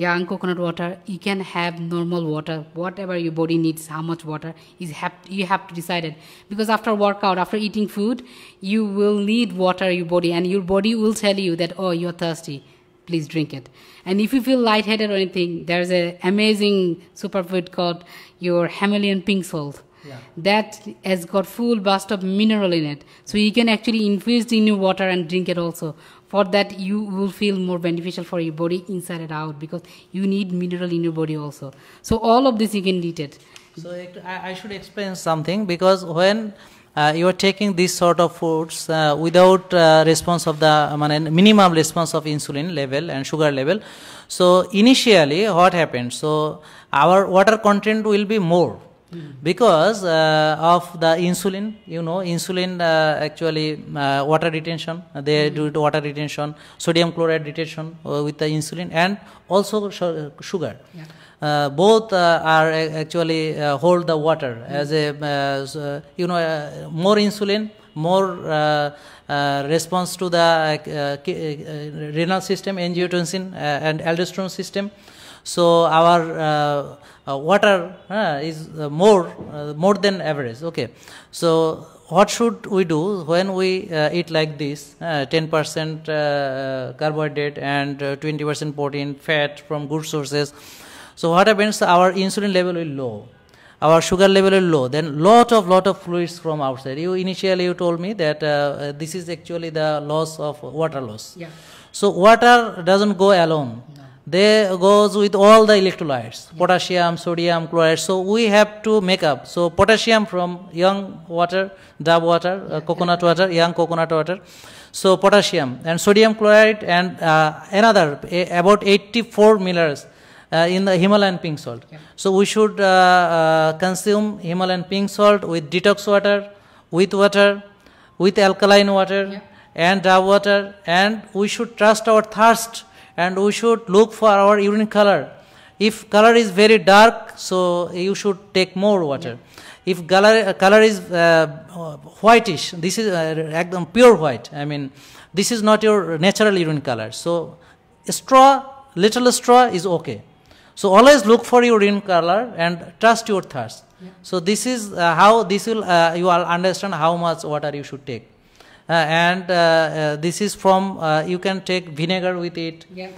young coconut water. You can have normal water, whatever your body needs. How much water you have to decide it, because after workout, after eating food, you will need water in your body, and your body will tell you that, oh, you're thirsty, please drink it. And if you feel lightheaded or anything, there's an amazing superfood called your Himalayan pink salt. Yeah. That has got full burst of mineral in it, so you can actually infuse it in your water and drink it also. For that, you will feel more beneficial for your body inside and out, because you need mineral in your body also. So all of this you can eat it. So I should explain something, because when you are taking these sort of foods without response of the minimum response of insulin level and sugar level, so initially what happens? So our water content will be more. Because of the insulin, insulin actually water retention, they do water retention, sodium chloride retention with the insulin, and also sugar. Yeah. Both are actually hold the water as a more insulin, more response to the renal system, angiotensin and aldosterone system. So our water is more than average. Okay, so what should we do when we eat like this? 10% carbohydrate and 20% protein, fat from good sources. So what happens? Our insulin level will low, our sugar level will low. Then lot of fluids from outside. Initially you told me that this is actually the loss of water loss. Yeah. So water doesn't go alone. No. They goes with all the electrolytes, potassium, sodium, chloride. So we have to make up. So potassium from young water, Dove water, coconut water, young coconut water. So potassium and sodium chloride and another about 84 minerals in the Himalayan pink salt. Yeah. So we should consume Himalayan pink salt with detox water, with alkaline water, and Dove water, and we should trust our thirst. And we should look for our urine color. If color is very dark, so you should take more water. Yeah. If color is whitish, this is pure white. I mean, this is not your natural urine color. So little straw is okay. So always look for your urine color and trust your thirst. Yeah. So this is how this will you will understand how much water you should take. This is from you can take vinegar with it. Yeah.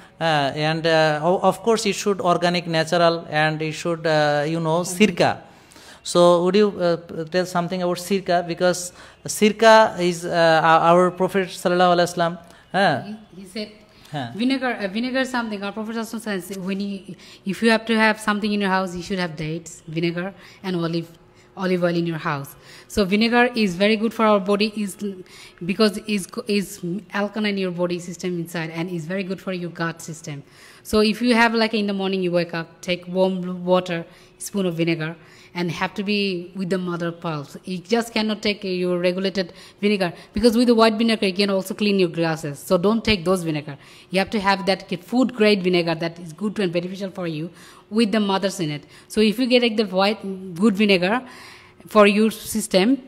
Of course it should organic, natural, and it should sirka. So would you tell something about sirka? Because sirka is our Prophet Sallallahu Alaihi Wasallam. He said vinegar is something. Our Prophet says if you have to have something in your house, you should have dates, vinegar, and olive oil in your house. So vinegar is very good for our body, because is alkaline in your body system inside, and is very good for your gut system. So if you have, like, in the morning you wake up, take warm water, spoon of vinegar, and have to be with the mother of pearls. You just cannot take your regulated vinegar, because with the white vinegar you can also clean your glasses. So don't take those vinegar. You have to have that food grade vinegar that is good and beneficial for you, with the mothers in it. So if you get like the white good vinegar for your system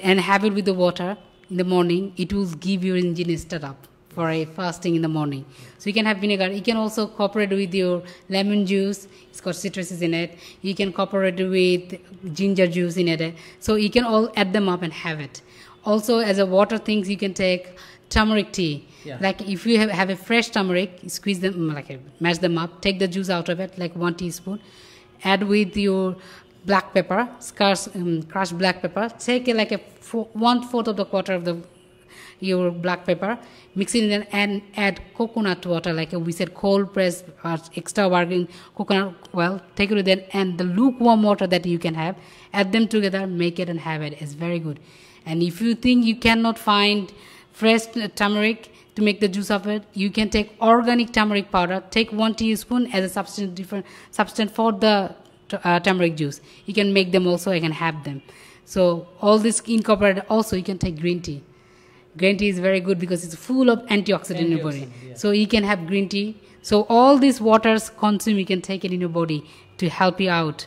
and have it with the water in the morning, it will give your engine a start up for a fasting in the morning. So you can have vinegar. You can also cooperate with your lemon juice. It's got citruses in it. You can cooperate with ginger juice in it. So you can all add them up and have it. Also, as a water things, you can take turmeric tea. Yeah. Like if you have a fresh turmeric, squeeze them, mash them up, take the juice out of it, like 1 teaspoon, add with your black pepper, crushed black pepper, take like 1/4 of the quarter of your black pepper, mix it in and add coconut water, like we said, cold pressed extra virgin coconut oil, take it with it, and the lukewarm water that you can have, add them together, make it and have it. It's very good. And if you think you cannot find fresh turmeric to make the juice of it, you can take organic turmeric powder, take 1 teaspoon as a substance for the turmeric juice. You can make them also, you can have them. So all this incorporated. Also you can take green tea. Green tea is very good because it's full of antioxidant in your body. Yeah. So you can have green tea. So all these waters consume, you can take it in your body to help you out.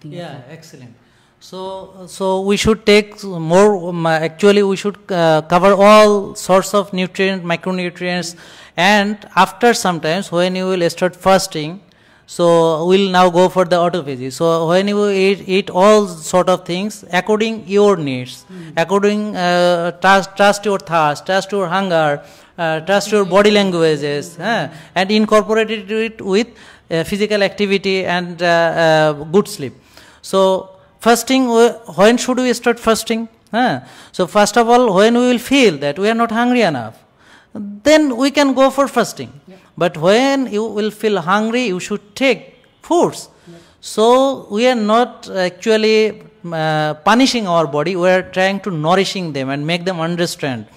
Yeah, excellent. So we should take more. Actually, we should cover all sorts of nutrients, micronutrients, and after sometimes when you will start fasting, so we'll now go for the autophagy. So when you eat all sort of things according your needs, according trust your thirst, trust your hunger, trust your body languages, and incorporate it with physical activity and good sleep. So fasting, when should we start fasting? So first of all, when we will feel that we are not hungry enough, then we can go for fasting. But when you will feel hungry, you should take foods. So we are not actually punishing our body, we are trying to nourishing them and make them understand.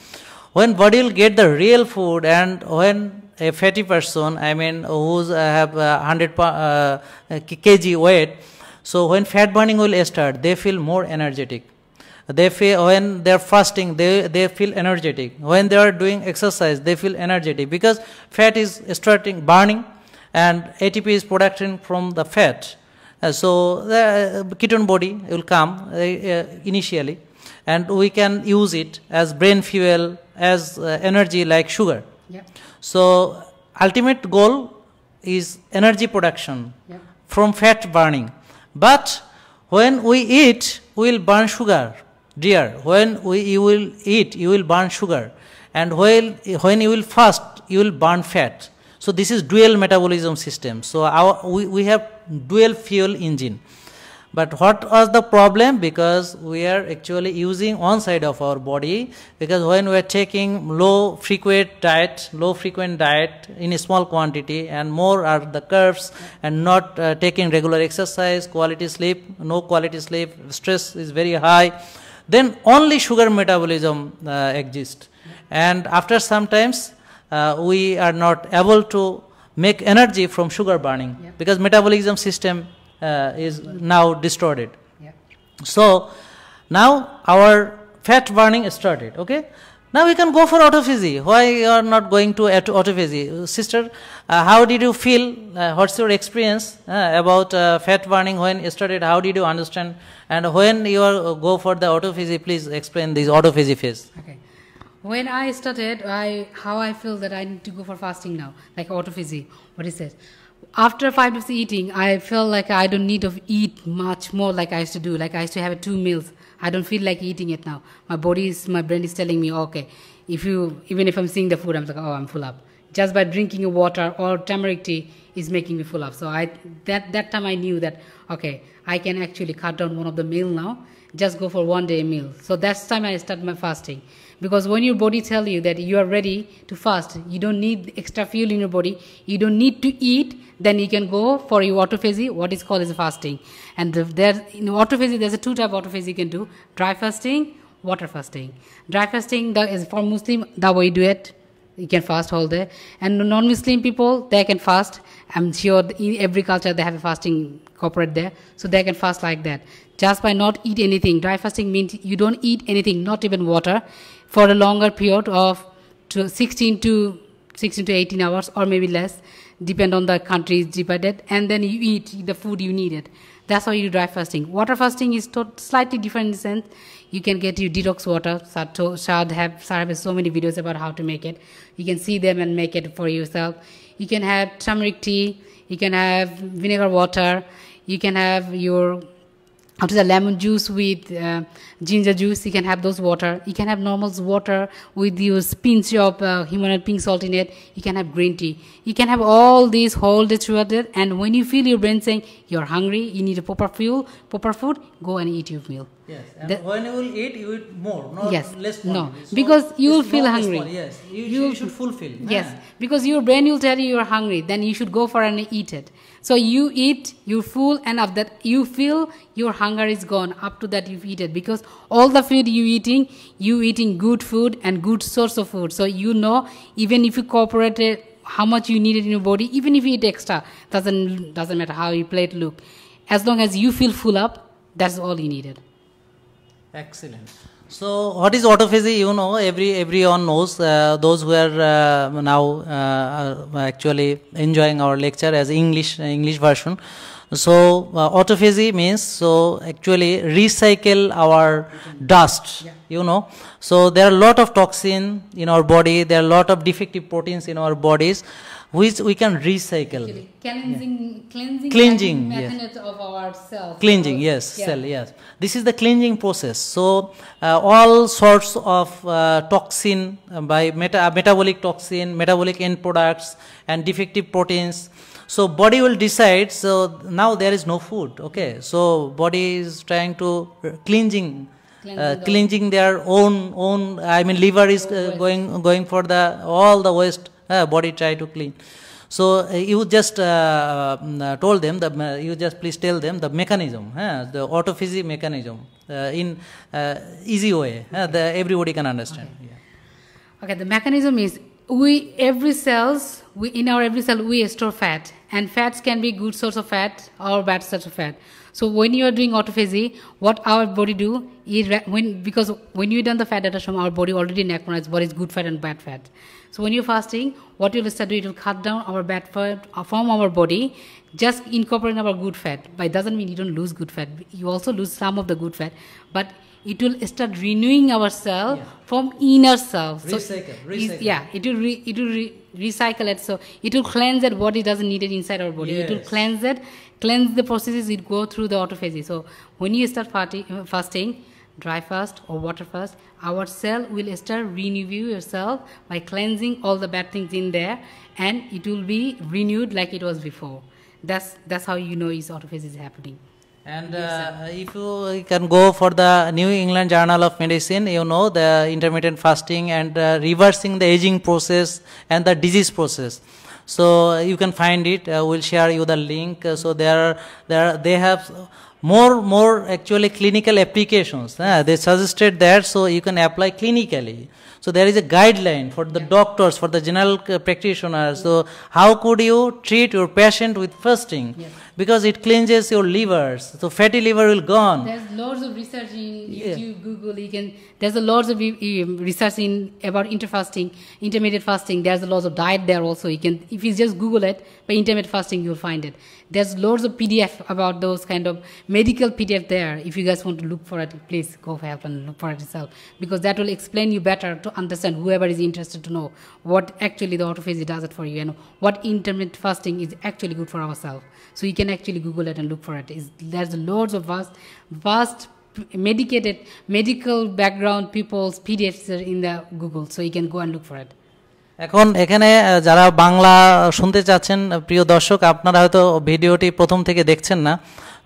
When body will get the real food, and when a fatty person, I mean who's have 100 kg weight, so when fat burning will start, they feel more energetic. They feel, when they are fasting, they feel energetic. When they are doing exercise, they feel energetic because fat is starting burning and ATP is production from the fat. So the ketone body will come initially, and we can use it as brain fuel, as energy like sugar. So ultimate goal is energy production from fat burning. But when we eat, we will burn sugar. Dear, when you will eat, you will burn sugar, and when you will fast, you will burn fat. So this is dual metabolism system. So we have dual fuel engine. But what was the problem? Because we are actually using one side of our body, because when we are taking low frequent diet in a small quantity, and more are the curves, and not taking regular exercise, quality sleep, no quality sleep, stress is very high, then only sugar metabolism exists. And after sometimes we are not able to make energy from sugar burning, because metabolism system is now distorted. So now our fat burning started. Okay, now we can go for autophagy. Why you are not going to autophagy? Sister, how did you feel? What's your experience about fat burning when it started? How did you understand? And when you are go for the autophagy, please explain this autophagy phase. Okay. When I started, how I feel that I need to go for fasting now, like autophagy, what is it? After 5 days eating, I felt like I don't need to eat much more like I used to do. Like I used to have 2 meals. I don't feel like eating it now. My brain is telling me, okay, even if I'm seeing the food, I'm like, oh, I'm full up. Just by drinking water or turmeric tea is making me full up. So that time I knew that, okay, I can actually cut down one of the meal now. Just go for 1 day meal. So that's time I start my fasting. Because when your body tells you that you are ready to fast, you don't need extra fuel in your body, you don't need to eat, then you can go for your autophagy, what is called as fasting. And in autophagy, there's a 2 type of autophagy you can do: dry fasting, water fasting. Dry fasting is for Muslim, that way you do it. You can fast all day. And non-Muslim people, they can fast. I'm sure in every culture they have a fasting corporate there, so they can fast like that. Just by not eat anything. Dry fasting means you don't eat anything, not even water, for a longer period of 16 to 18 hours or maybe less, depend on the countries divided, and then you eat the food you needed. That's how you do dry fasting. Water fasting is slightly different in the sense you can get your detox water. Shad have so many videos about how to make it. You can see them and make it for yourself. You can have turmeric tea, you can have vinegar water, you can have your lemon juice with ginger juice. You can have those water. You can have normal water with your pinch of Himalayan pink salt in it. You can have green tea. You can have all these whole day throughout it. And when you feel your brain saying you're hungry, you need a proper food, go and eat your meal. Yes, and when you will eat, you eat more, not less quantity. No, so because you will feel hungry. Yes, you should fulfill. Yes, because your brain will tell you you're hungry, then you should go for and eat it. So you eat, you're full, and after that you feel your hunger is gone. Up to that you've eaten, because all the food you eating good food and good source of food. So you know, even if you cooperated how much you need it in your body, even if you eat extra, doesn't matter how your plate look. As long as you feel full up, that's all you needed. Excellent. So what is autophagy? You know, everyone knows. Those who are now actually enjoying our lecture as English version. So autophagy means, so actually recycle our dust, you know. So there are a lot of toxin in our body, there are a lot of defective proteins in our bodies which we can recycle. Cleansing method of our cells. Cleansing, yes, cell, yes. This is the cleansing process. So all sorts of toxin by metabolic toxin, metabolic end products and defective proteins. So body will decide, so now there is no food, okay. So body is trying to cleansing their own, I mean liver is going for all the waste, body try to clean. So you just told them, you just please tell them the mechanism, the autophagy mechanism in easy way, everybody can understand. Okay. Okay, the mechanism is in every cell we store fat, and fats can be good source of fat or bad source of fat. So when you are doing autophagy, what our body do is because when you done the fat digestion, our body already recognizes what is good fat and bad fat. So when you're fasting, what you'll start doing, it will cut down our bad fat from our body, just incorporating our good fat. But it doesn't mean you don't lose good fat. You also lose some of the good fat, but it will start renewing our cell from inner cells. Recycle. Yeah, it will recycle it. So it will cleanse it what it doesn't need it inside our body. It will cleanse it, cleanse the processes it go through the autophagy. So when you start fasting, dry fast or water fast, our cell will start renew yourself by cleansing all the bad things in there, and it will be renewed like it was before. That's how you know is autophagy is happening. And if you can go for the New England Journal of Medicine, you know the intermittent fasting and reversing the aging process and the disease process. So you can find it. We'll share you the link. So they have more actually clinical applications. They suggested that so you can apply clinically. So there is a guideline for the doctors, for the general practitioners. So how could you treat your patient with fasting? Because it cleanses your livers, so fatty liver will gone. There's lots of research in YouTube, Google. There's a lots of research about intermittent fasting. There's a lots of diet there also. If you just Google it by intermittent fasting, you'll find it. There's lots of PDF about those kind of medical PDF there. If you guys want to look for it, please go help and look for it yourself, because that will explain you better to understand, whoever is interested to know what actually the autophagy does it for you and what intermittent fasting is actually good for ourselves. So you can actually Google it and look for it. There's loads of vast medical background people's PDFs in the Google, so you can go and look for it. এখন এখানে যারা বাংলা শুনতে চাচ্ছেন প্রিয় দর্শক, আপনারা হয়তো ভিডিওটি প্রথম থেকে দেখছেন না।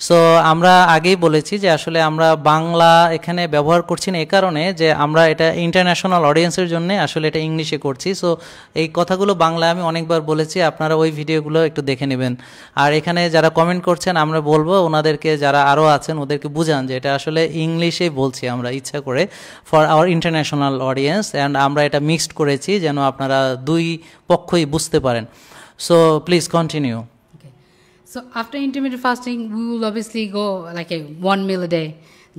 সো আমরা আগেই বলেছি যে আসলে আমরা বাংলা এখানে ব্যবহার করছি না এই কারণে যে আমরা এটা ইন্টারন্যাশনাল অডিয়েন্সের জন্য আসলে এটা ইংলিশে করছি। সো এই কথাগুলো বাংলা আমি অনেকবার বলেছি, আপনারা ওই ভিডিওগুলো একটু দেখে নেবেন। আর এখানে যারা কমেন্ট করছেন আমরা বলবো ওনাদেরকে, যারা আরও আছেন ওদেরকে বুঝান যে এটা আসলে ইংলিশেই বলছি আমরা ইচ্ছা করে for our international audience, and আমরা এটা মিক্সড করেছি যেন আপনারা দুই পক্ষই বুঝতে পারেন। So please continue. So after intermittent fasting, we will obviously go like one meal a day.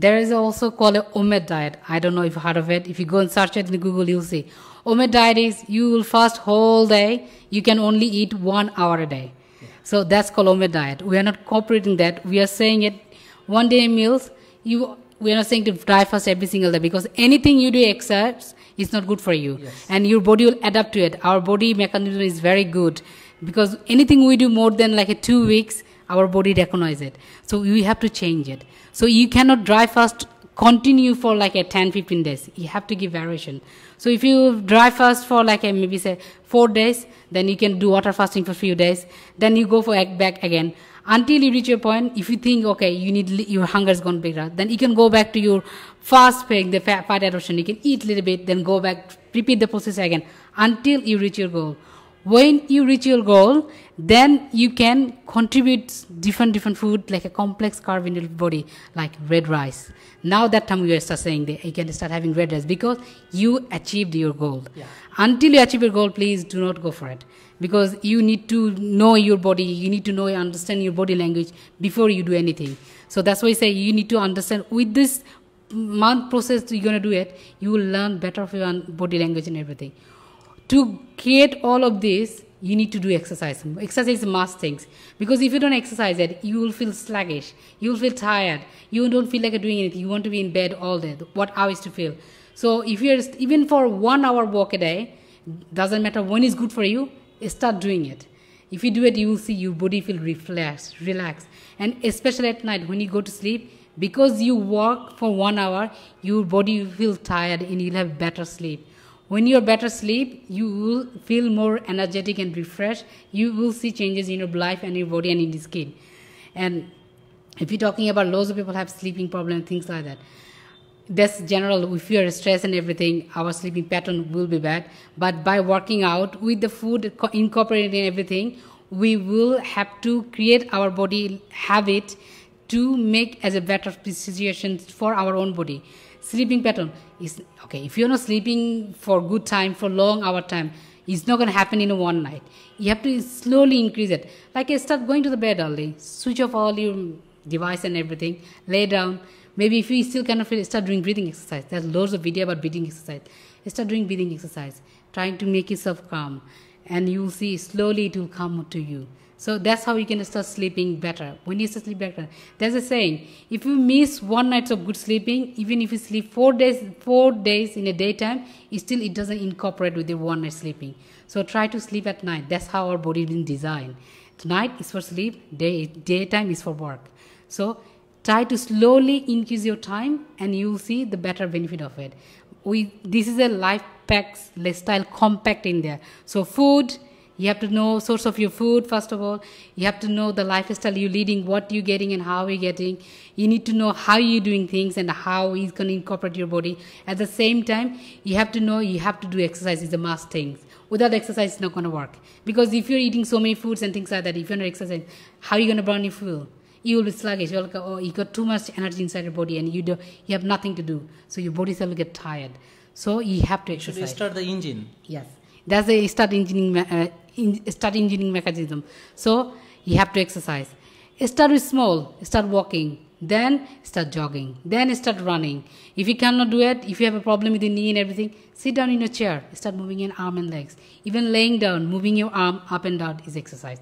There is also called a OMAD diet. I don't know if you heard of it. If you go and search it in Google, you'll see. OMAD diet is you will fast whole day. You can only eat 1 hour a day. So that's called OMAD diet. We are not cooperating that. We are saying it 1 day meals. We are not saying to dry fast every single day, because anything you do exercise is not good for you. And your body will adapt to it. Our body mechanism is very good. Because anything we do more than 2 weeks, our body recognize it. So we have to change it. So you cannot dry fast continue for 10-15 days. You have to give variation. So if you dry fast for maybe say 4 days, then you can do water fasting for a few days. Then you go for back again until you reach your point. If you think okay, your hunger is gone bigger, then you can go back to your fast paying the fat adoption. You can eat a little bit, then go back, repeat the process again until you reach your goal. When you reach your goal, then you can contribute different food like a complex carb in your body, like red rice. Now that time you start saying that you can start having red rice because you achieved your goal. Until you achieve your goal, please do not go for it, because you need to know your body. You need to know and understand your body language before you do anything. So that's why I say you need to understand with this month process you're going to do it, you will learn better of your body language and everything. To create all of this, you need to do exercise. Exercise is must things, because if you don't exercise it, you will feel sluggish, you will feel tired, you don't feel like doing anything, you want to be in bed all day, what I used to feel. So if you're even for 1 hour walk a day, doesn't matter when it's good for you, start doing it. If you do it, you will see your body feel relaxed. And especially at night when you go to sleep, because you walk for 1 hour, your body will feel tired and you'll have better sleep. When you're better sleep, you will feel more energetic and refreshed. You will see changes in your life and your body and in the skin. And if you're talking about lots of people have sleeping problems, things like that, that's general. If you're stressed and everything, our sleeping pattern will be bad. But by working out with the food incorporating everything, we will have to create our body habit to make as a better situation for our own body. Sleeping pattern is okay. If you're not sleeping for good time, for long hour time, it's not going to happen in one night. You have to slowly increase it. Like start going to the bed early, switch off all your device and everything, lay down. Maybe if you still cannot feel, start doing breathing exercise. There's loads of video about breathing exercise. Start doing breathing exercise, trying to make yourself calm, and you will see slowly it will come to you. So that's how you can start sleeping better. When you start sleep better, there's a saying: if you miss 1 night of good sleeping, even if you sleep 4 days in a daytime, it doesn't incorporate with your 1 night sleeping. So try to sleep at night. That's how our body is been designed. Night is for sleep, daytime is for work. So try to slowly increase your time and you will see the better benefit of it. This is a life packs lifestyle compact in there. So food, you have to know source of your food first of all. You have to know the lifestyle you're leading, what you're getting and how you're getting. You need to know how you're doing things and how it's going to incorporate your body. At the same time, you have to know you have to do exercise is the must things. Without exercise, it's not going to work. Because if you're eating so many foods and things like that, if you're not exercising, how are you going to burn your fuel? You will be sluggish. You'll go, oh, you got too much energy inside your body and you have nothing to do. So your body cell will get tired. So you have to exercise. Should we start the engine? Yes. That's the start engineering mechanism. So you have to exercise. Start with small. Start walking. Then start jogging. Then start running. If you cannot do it, if you have a problem with the knee and everything, sit down in a chair. Start moving your arm and legs. Even laying down, moving your arm up and down is exercise.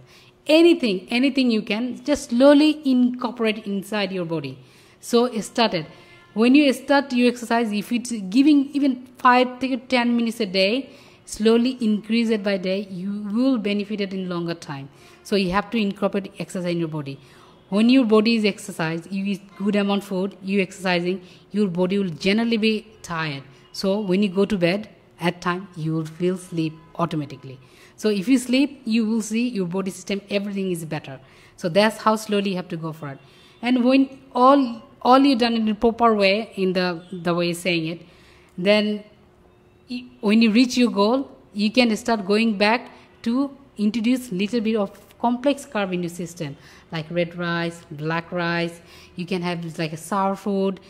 Anything you can, just slowly incorporate inside your body. So start it. When you start your exercise, if it's giving even 5 to 10 minutes a day, slowly increase it by day, you will benefit it in longer time. So you have to incorporate exercise in your body. When your body is exercised, you eat good amount of food, you exercising, your body will generally be tired. So when you go to bed at time, you will feel sleep automatically. So if you sleep, you will see your body system, everything is better. So that's how slowly you have to go for it. And when all you done in the proper way, in the way you're saying it, then when you reach your goal, you can start going back to introduce little bit of complex carb in your system, like red rice, black rice. You can have like a sour food.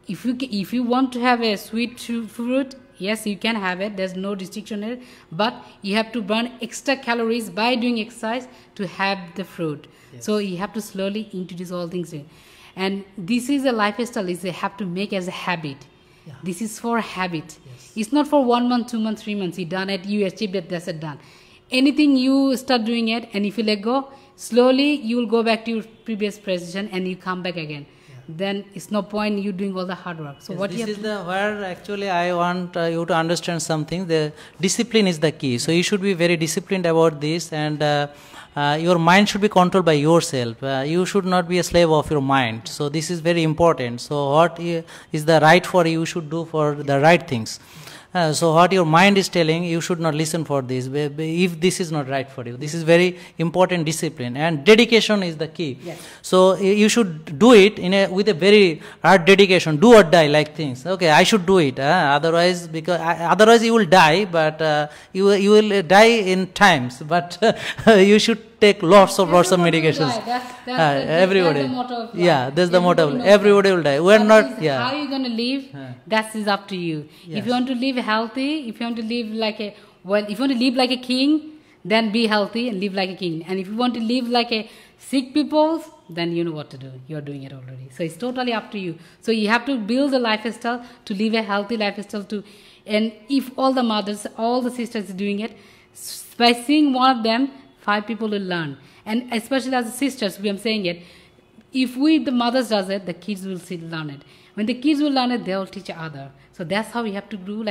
If you want to have a sweet fruit, yes, you can have it. There's no restriction in it. But you have to burn extra calories by doing exercise to have the fruit. Yes. So you have to slowly introduce all things in. And this is a lifestyle. Is they have to make as a habit. Yeah. This is for habit. Yes. It's not for 1 month, 2 months, 3 months. You done it, you achieved it, that's it, done. Anything you start doing it, and if you let go, slowly you will go back to your previous position and you come back again. Then it's no point you doing all the hard work. So yes, what this you is where actually I want you to understand something. The discipline is the key. So you should be very disciplined about this, and your mind should be controlled by yourself. You should not be a slave of your mind. So this is very important. So what is the right for you should do for the right things. So what your mind is telling, you should not listen for this if this is not right for you. This is very important discipline, and dedication is the key. Yes. So you should do it with a very hard dedication, do or die like things. Okay, I should do it. Otherwise you will die, but you will die in times. But you should take lots of medications. Everybody. That's the motto of life. Yeah, that's the motto. Everybody will die. We're not. Yeah. How are you going to live? That is up to you. Yes. If you want to live healthy, if you want to live like if you want to live like a king, then be healthy and live like a king. And if you want to live like a sick people, then you know what to do. You're doing it already. So it's totally up to you. So you have to build a lifestyle to live a healthy lifestyle and if all the mothers, all the sisters are doing it, By seeing one of them, 5 people will learn. And especially as sisters, we are saying it, if the mothers does it, the kids will learn it. When the kids will learn it, they will teach other. So that's how we have to do,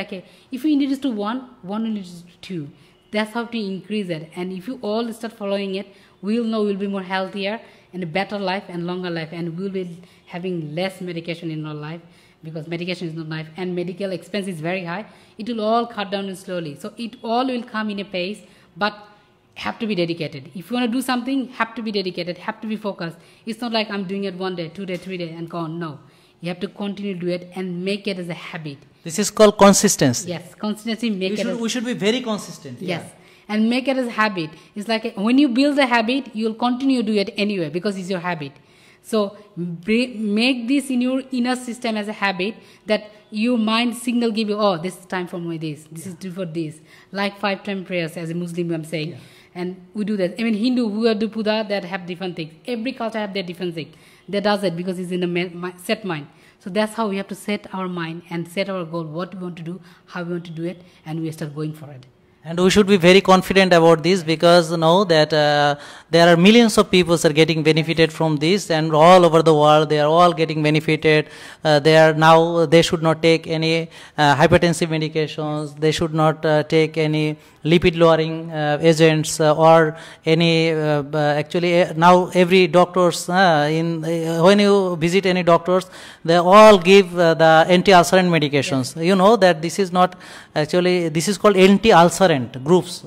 if we introduce to one will introduce to 2. That's how to increase it. And if you all start following it, we'll know we'll be more healthier and a better life and longer life, and we'll be having less medication in our life, because medication is not life, and medical expense is very high. It will all cut down slowly. So it all will come in a pace, but have to be dedicated. If you want to do something, have to be dedicated, have to be focused. It's not like I'm doing it 1 day, 2 day, 3 day and go on. No. You have to continue to do it and make it as a habit. This is called consistency. Yes, consistency. We should be very consistent. Yes, and make it as a habit. It's like when you build a habit, you'll continue to do it anyway because it's your habit. So make this in your inner system as a habit, that your mind signal give you, oh, this is time for me, this is for this. Like 5-time prayers as a Muslim, I'm saying. Yeah. And we do that. I mean, Hindu, who do puja, that have different things. Every culture have their different thing. They does it because it's in a set mind. So that's how we have to set our mind and set our goal, what we want to do, how we want to do it, and we start going for it. And we should be very confident about this, because know that there are millions of people are getting benefited from this, and all over the world they are all getting benefited. They should not take any hypertensive medications. They should not take any lipid lowering agents or any actually now every doctors when you visit any doctors, they all give the anti-ulcerant medications. You know that this is not actually, this is called anti-ulcerant groups.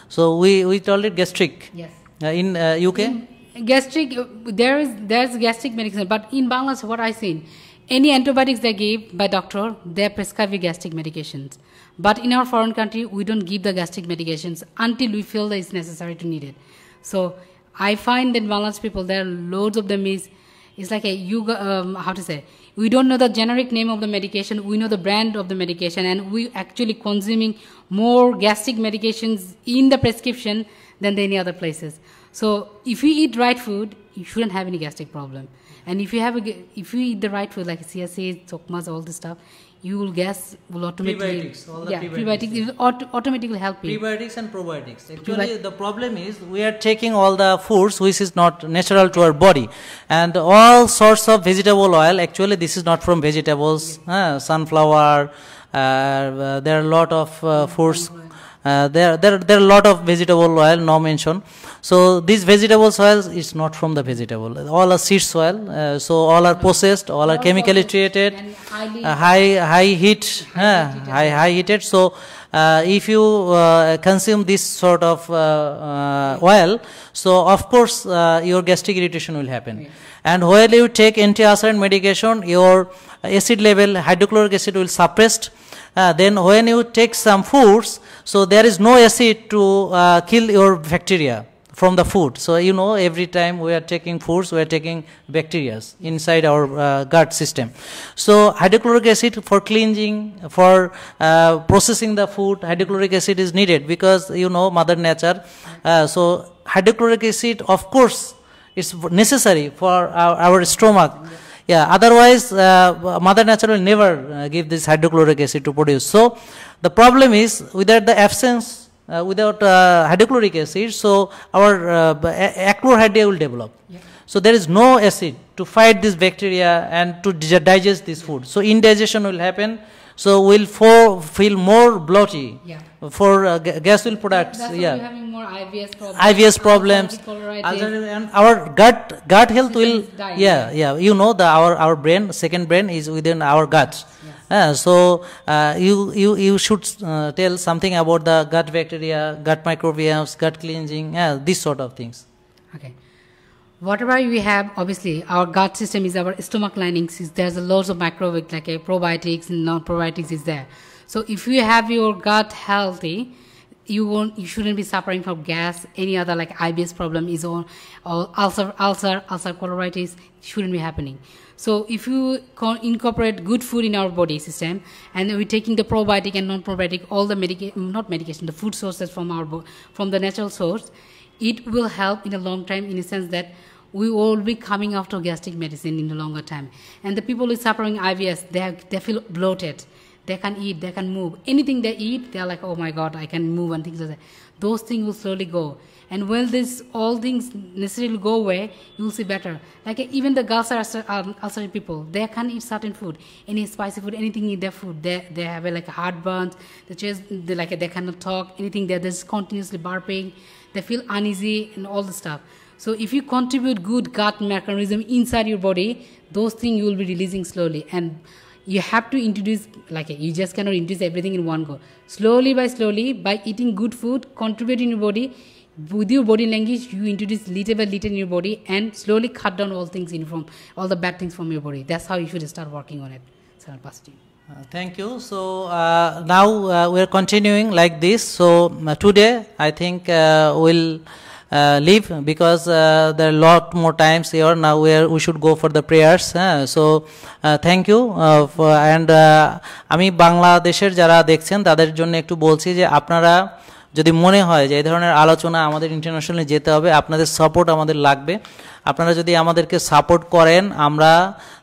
So we call it gastric. Yes. In UK, gastric, there's gastric medication, but in Bangladesh, what I seen, any antibiotics they give by doctor, they prescribe gastric medications. But in our foreign country, we don't give the gastric medications until we feel that it's necessary to need it. So I find that Bangladesh people, there are loads of them it's like we don't know the generic name of the medication, we know the brand of the medication, and we actually consuming more gastric medications in the prescription than any other places. So if you eat right food, you shouldn't have any gastric problem. And if you eat the right food, like CSA, Tokmas, all this stuff, you will automatically prebiotics will automatically help you. Prebiotics and probiotics. Actually, the problem is we are taking all the foods which is not natural to our body, and all sorts of vegetable oil. Actually, this is not from vegetables. Sunflower. There are a lot of foods. There are a lot of vegetable oil, no mention. So these vegetable oils is not from the vegetable. All are seeds oil. So all are processed, all are chemically treated, high heated. So if you consume this sort of oil, so of course your gastric irritation will happen. Yes. And when you take anti-ulcerant medication, your acid level, hydrochloric acid will suppressed. Then when you take some foods, so there is no acid to kill your bacteria from the food. So you know, every time we are taking foods, we are taking bacteria inside our gut system. So hydrochloric acid for cleansing, for processing the food, hydrochloric acid is needed, because you know Mother Nature. So hydrochloric acid, of course, is necessary for our stomach. Yeah, otherwise Mother Nature will never give this hydrochloric acid to produce. So the problem is, without the absence, without hydrochloric acid, so our achlorhydria will develop. Yeah. So there is no acid to fight this bacteria and to digest this food. So indigestion will happen. So we'll feel more bloaty. Yeah. For gastric products. That's yeah. Why we're having more IBS problems. And our gut health will. Yeah. You know, our brain, second brain is within our guts. Yes. So you should tell something about the gut bacteria, gut microbiomes, gut cleansing, these sort of things. Okay. Whatever we have, obviously, our gut system is our stomach lining. There's loads of microbes like probiotics and non-probiotics is there. So if you have your gut healthy, you shouldn't be suffering from gas, any other like IBS problem is on, or ulcer colitis shouldn't be happening. So if you incorporate good food in our body system, and we're taking the probiotic and non-probiotic, all the the food sources from the natural source, it will help in a long time, in a sense that we will be coming after gastric medicine in a longer time. And the people who are suffering IBS, they feel bloated. they can eat, they can move. Anything they eat, they're like, oh my God, I can move and things like that. Those things will slowly go. And when this all things necessarily go away, you will see better. Like even the girls are people, they can't eat certain food, any spicy food, anything in their food. They have like heartburn, they cannot talk, anything they're just continuously burping, they feel uneasy and all the stuff. So if you contribute good gut mechanism inside your body, those things you will be releasing slowly. And you have to introduce, you just cannot introduce everything in one go. Slowly, by eating good food, contributing your body, with your body language, you introduce little by little in your body and slowly cut down all things from all the bad things from your body. That's how you should start working on it. So I'll pass to you. Thank you. So now we're continuing like this. So today I think we'll leave because there are a lot more times here. Now we should go for the prayers. So thank you and আমি বাংলাদেশের যারা দেখছেন তাদের জন্য একটু বলছি যে আপনারা যদি মনে হয় যে এই ধরনের আলোচনা আমাদের ইন্টারন্যাশনালি যেতে হবে, আপনাদের সাপোর্ট আমাদের লাগবে। আপনারা যদি আমাদেরকে সাপোর্ট করেন আমরা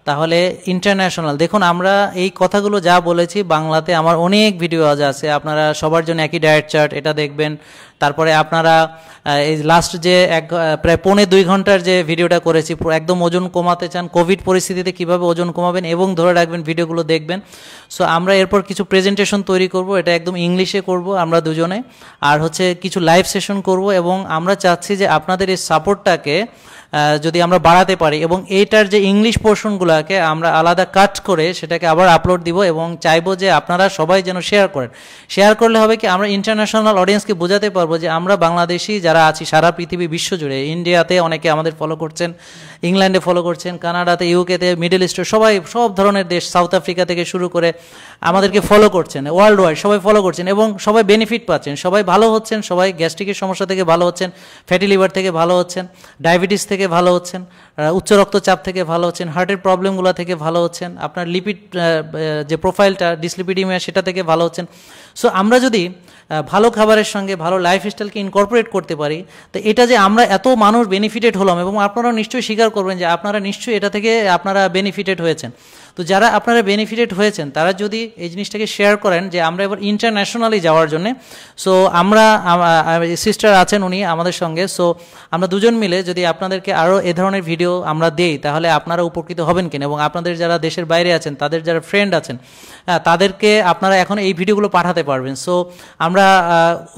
তাহলে ইন্টারন্যাশনাল, দেখুন আমরা এই কথাগুলো যা বলেছি বাংলাতে আমার অনেক ভিডিও আছে, আপনারা সবার জন্য একই ডায়েট চার্ট এটা দেখবেন। তারপরে আপনারা এই লাস্ট যে প্রায় 1.5-2 ঘন্টার যে ভিডিওটা করেছি, একদম ওজন কমাতে চান, কোভিড পরিস্থিতিতে কিভাবে ওজন কমাবেন এবং ধরে রাখবেন, ভিডিওগুলো দেখবেন। সো আমরা এরপর কিছু প্রেজেন্টেশন তৈরি করব, এটা একদম ইংলিশে করব আমরা দুজনে, আর হচ্ছে কিছু লাইভ সেশন করব এবং আমরা চাচ্ছি যে আপনাদের এই সাপোর্টটাকে যদি আমরা বাড়াতে পারি এবং এইটার যে ইংলিশ পোর্শনগুলোকে আমরা আলাদা কাট করে সেটাকে আবার আপলোড দিব এবং চাইবো যে আপনারা সবাই যেন শেয়ার করেন। শেয়ার করলে হবে কি আমরা ইন্টারন্যাশনাল অডিয়েন্সকে বোঝাতে পারবো যে আমরা বাংলাদেশি যারা আছি সারা পৃথিবী বিশ্বজুড়ে, ইন্ডিয়াতে অনেকে আমাদের ফলো করছেন, ইংল্যান্ডে ফলো করছেন, কানাডাতে, ইউকেতে, মিডল ইস্টে, সব ধরনের দেশ, সাউথ আফ্রিকা থেকে শুরু করে আমাদেরকে ফলো করছেন, ওয়ার্ল্ড ওয়াইড সবাই ফলো করছেন এবং সবাই বেনিফিট পাচ্ছেন, সবাই ভালো হচ্ছেন, সবাই গ্যাস্ট্রিকের সমস্যা থেকে ভালো হচ্ছেন, ফ্যাটি লিভার থেকে ভালো হচ্ছেন, ডায়াবেটিস থেকে ভালো হচ্ছেন, উচ্চ রক্তচাপ থেকে ভালো হচ্ছেন, হার্টের প্রবলেমগুলো থেকে ভালো হচ্ছেন, আপনার লিপিড যে প্রোফাইলটা ডিসলিপিডিমিয়া সেটা থেকে ভালো হচ্ছেন। সো আমরা যদি ভালো খাবারের সঙ্গে ভালো লাইফস্টাইলকে ইনকর্পোরেট করতে পারি, তো এটা যে আমরা এত মানুষ বেনিফিটেড হলাম এবং আপনারাও নিশ্চয়ই স্বীকার করবেন যে আপনারা নিশ্চয়ই এটা থেকে আপনারা বেনিফিটেড হয়েছেন। তো যারা আপনারা বেনিফিটেড হয়েছেন তারা যদি এই জিনিসটাকে শেয়ার করেন যে আমরা এবার ইন্টারন্যাশনালি যাওয়ার জন্যে, সো আমরা সিস্টার আছেন উনি আমাদের সঙ্গে, সো আমরা দুজন মিলে যদি আপনাদেরকে আরও এ ধরনের ভিডিও আমরা দেই তাহলে আপনারা উপকৃত হবেন কিনা, এবং আপনাদের যারা দেশের বাইরে আছেন তাদের যারা ফ্রেন্ড আছেন তাদেরকে আপনারা এখন এই ভিডিওগুলো পাঠাতে পারবেন। সো আমরা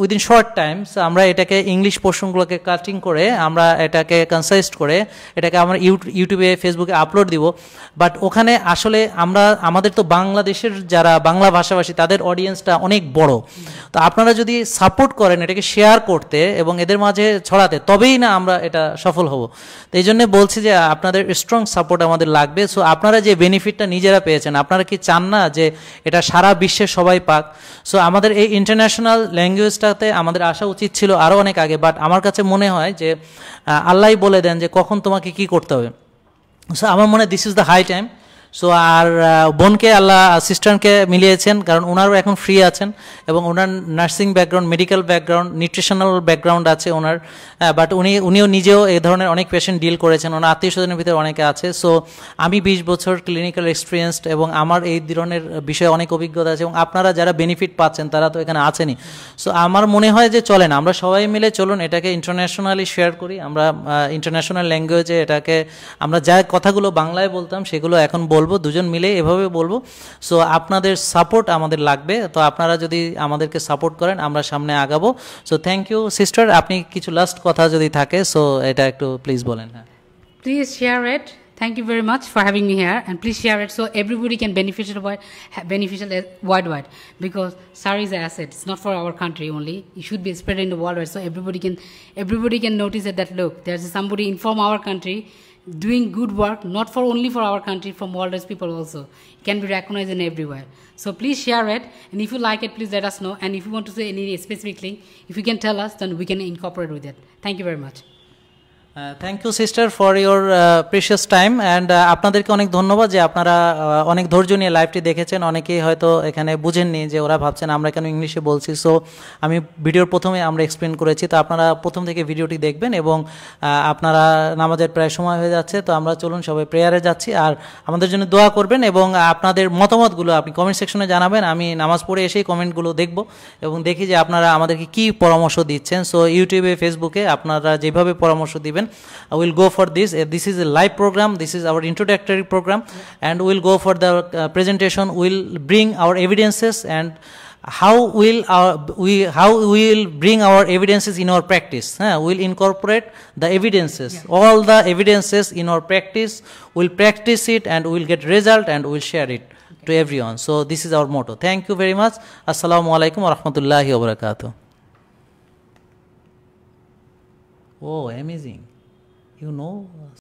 উইদিন শর্ট টাইম আমরা এটাকে ইংলিশ পোর্শনগুলোকে কাটিং করে আমরা এটাকে কনসাইজড করে এটাকে আমরা ইউটিউবে, ফেসবুকে আপলোড দিব। বাট ওখানে আসলে আমাদের তো বাংলাদেশের যারা বাংলা ভাষাভাষী তাদের অডিয়েন্সটা অনেক বড়, তো আপনারা যদি সাপোর্ট করেন এটাকে শেয়ার করতে এবং এদের মাঝে ছড়াতে, তবেই না আমরা এটা সফল হব। তো এই জন্য বলছি যে আপনাদের স্ট্রং সাপোর্ট আমাদের লাগবে। সো আপনারা যে বেনিফিটটা নিজেরা পেয়েছেন, আপনারা কি চান না যে এটা সারা বিশ্বের সবাই পাক? সো আমাদের এই ইন্টারন্যাশনাল ল্যাঙ্গুয়েজটাতে আমাদের আসা উচিত ছিল আরও অনেক আগে, বাট আমার কাছে মনে হয় যে আল্লাহই বলে দেন যে কখন তোমাকে কি করতে হবে। সো আমার মনে হয় this is the high time. So আর বোনকে আল্লাহ সিস্টারকে মিলিয়েছেন, কারণ ওনারও এখন ফ্রি আছেন এবং ওনার nursing background, medical background, nutritional background আছে ওনার, বাট উনিও নিজেও এই ধরনের অনেক পেশেন্ট ডিল করেছেন, ওনার আত্মীয় স্বজনের ভিতরে অনেকে আছে। সো আমি 20 বছর ক্লিনিক্যাল এক্সপিরিয়েন্সড এবং আমার এই ধরনের বিষয়ে অনেক অভিজ্ঞতা আছে এবং আপনারা যারা বেনিফিট পাচ্ছেন তারা তো এখানে আছেনই। সো আমার মনে হয় যে চলেন আমরা সবাই মিলে চলুন এটাকে ইন্টারন্যাশনালি শেয়ার করি, আমরা ইন্টারন্যাশনাল ল্যাঙ্গুয়েজে এটাকে আমরা যা কথাগুলো বাংলায় বলতাম সেগুলো এখন বলবো, দুজন মিলে এভাবে বলবো। সো আপনাদের সাপোর্ট আমাদের লাগবে, তো আপনারা যদি আমাদেরকে সাপোর্ট করেন আমরা সামনে আগাবো। সো থ্যাংক ইউ সিস্টার, আপনি কিছু লাস্ট কথা যদি থাকে সো এটা একটু প্লিজ বলেন। হ্যাঁ, please share it. Thank you very much for having me here, and please share it so everybody can beneficial worldwide, because SAR is an asset. It's not for our country only. It should be spread in the worldwide so everybody can notice that look, there's somebody from our country doing good work, not for only for our country, from worldwide people also. It can be recognized in everywhere. So please share it, and if you like it, please let us know. And if you want to say any specific link, if you can tell us, then we can incorporate with it. Thank you very much. Thank you sister for your precious time and আপনাদেরকে অনেক ধন্যবাদ যে আপনারা অনেক ধৈর্য নিয়ে লাইভটি দেখেছেন। অনেকেই হয়তো এখানে বুঝেননি, যে ওরা ভাবছেন আমরা কেন ইংলিশে বলছি। সো আমি ভিডিওর প্রথমে আমরা এক্সপ্লেন করেছি, তো আপনারা প্রথম থেকে ভিডিওটি দেখবেন এবং আপনারা নামাজের প্রায় সময় হয়ে যাচ্ছে, তো আমরা চলুন সবাই প্রেয়ারে যাচ্ছি। আর আমাদের জন্য দোয়া করবেন এবং আপনাদের মতামতগুলো আপনি কমেন্ট সেকশনে জানাবেন। আমি নামাজ পড়ে এসেই কমেন্টগুলো দেখব এবং দেখি যে আপনারা আমাদেরকে কী পরামর্শ দিচ্ছেন। সো ইউটিউবে, ফেসবুকে আপনারা যেভাবে পরামর্শ দিবেন, we'll go for this. This is a live program, this is our introductory program, and we'll go for the presentation. We'll bring our evidences and how will bring our evidences in our practice. We'll incorporate the evidences, all the evidences in our practice. We'll practice it and we'll get result and we'll share it to everyone. So this is our motto. Thank you very much. Assalamu alaikum wa rahmatullahi wa barakatuh. Oh, amazing. You know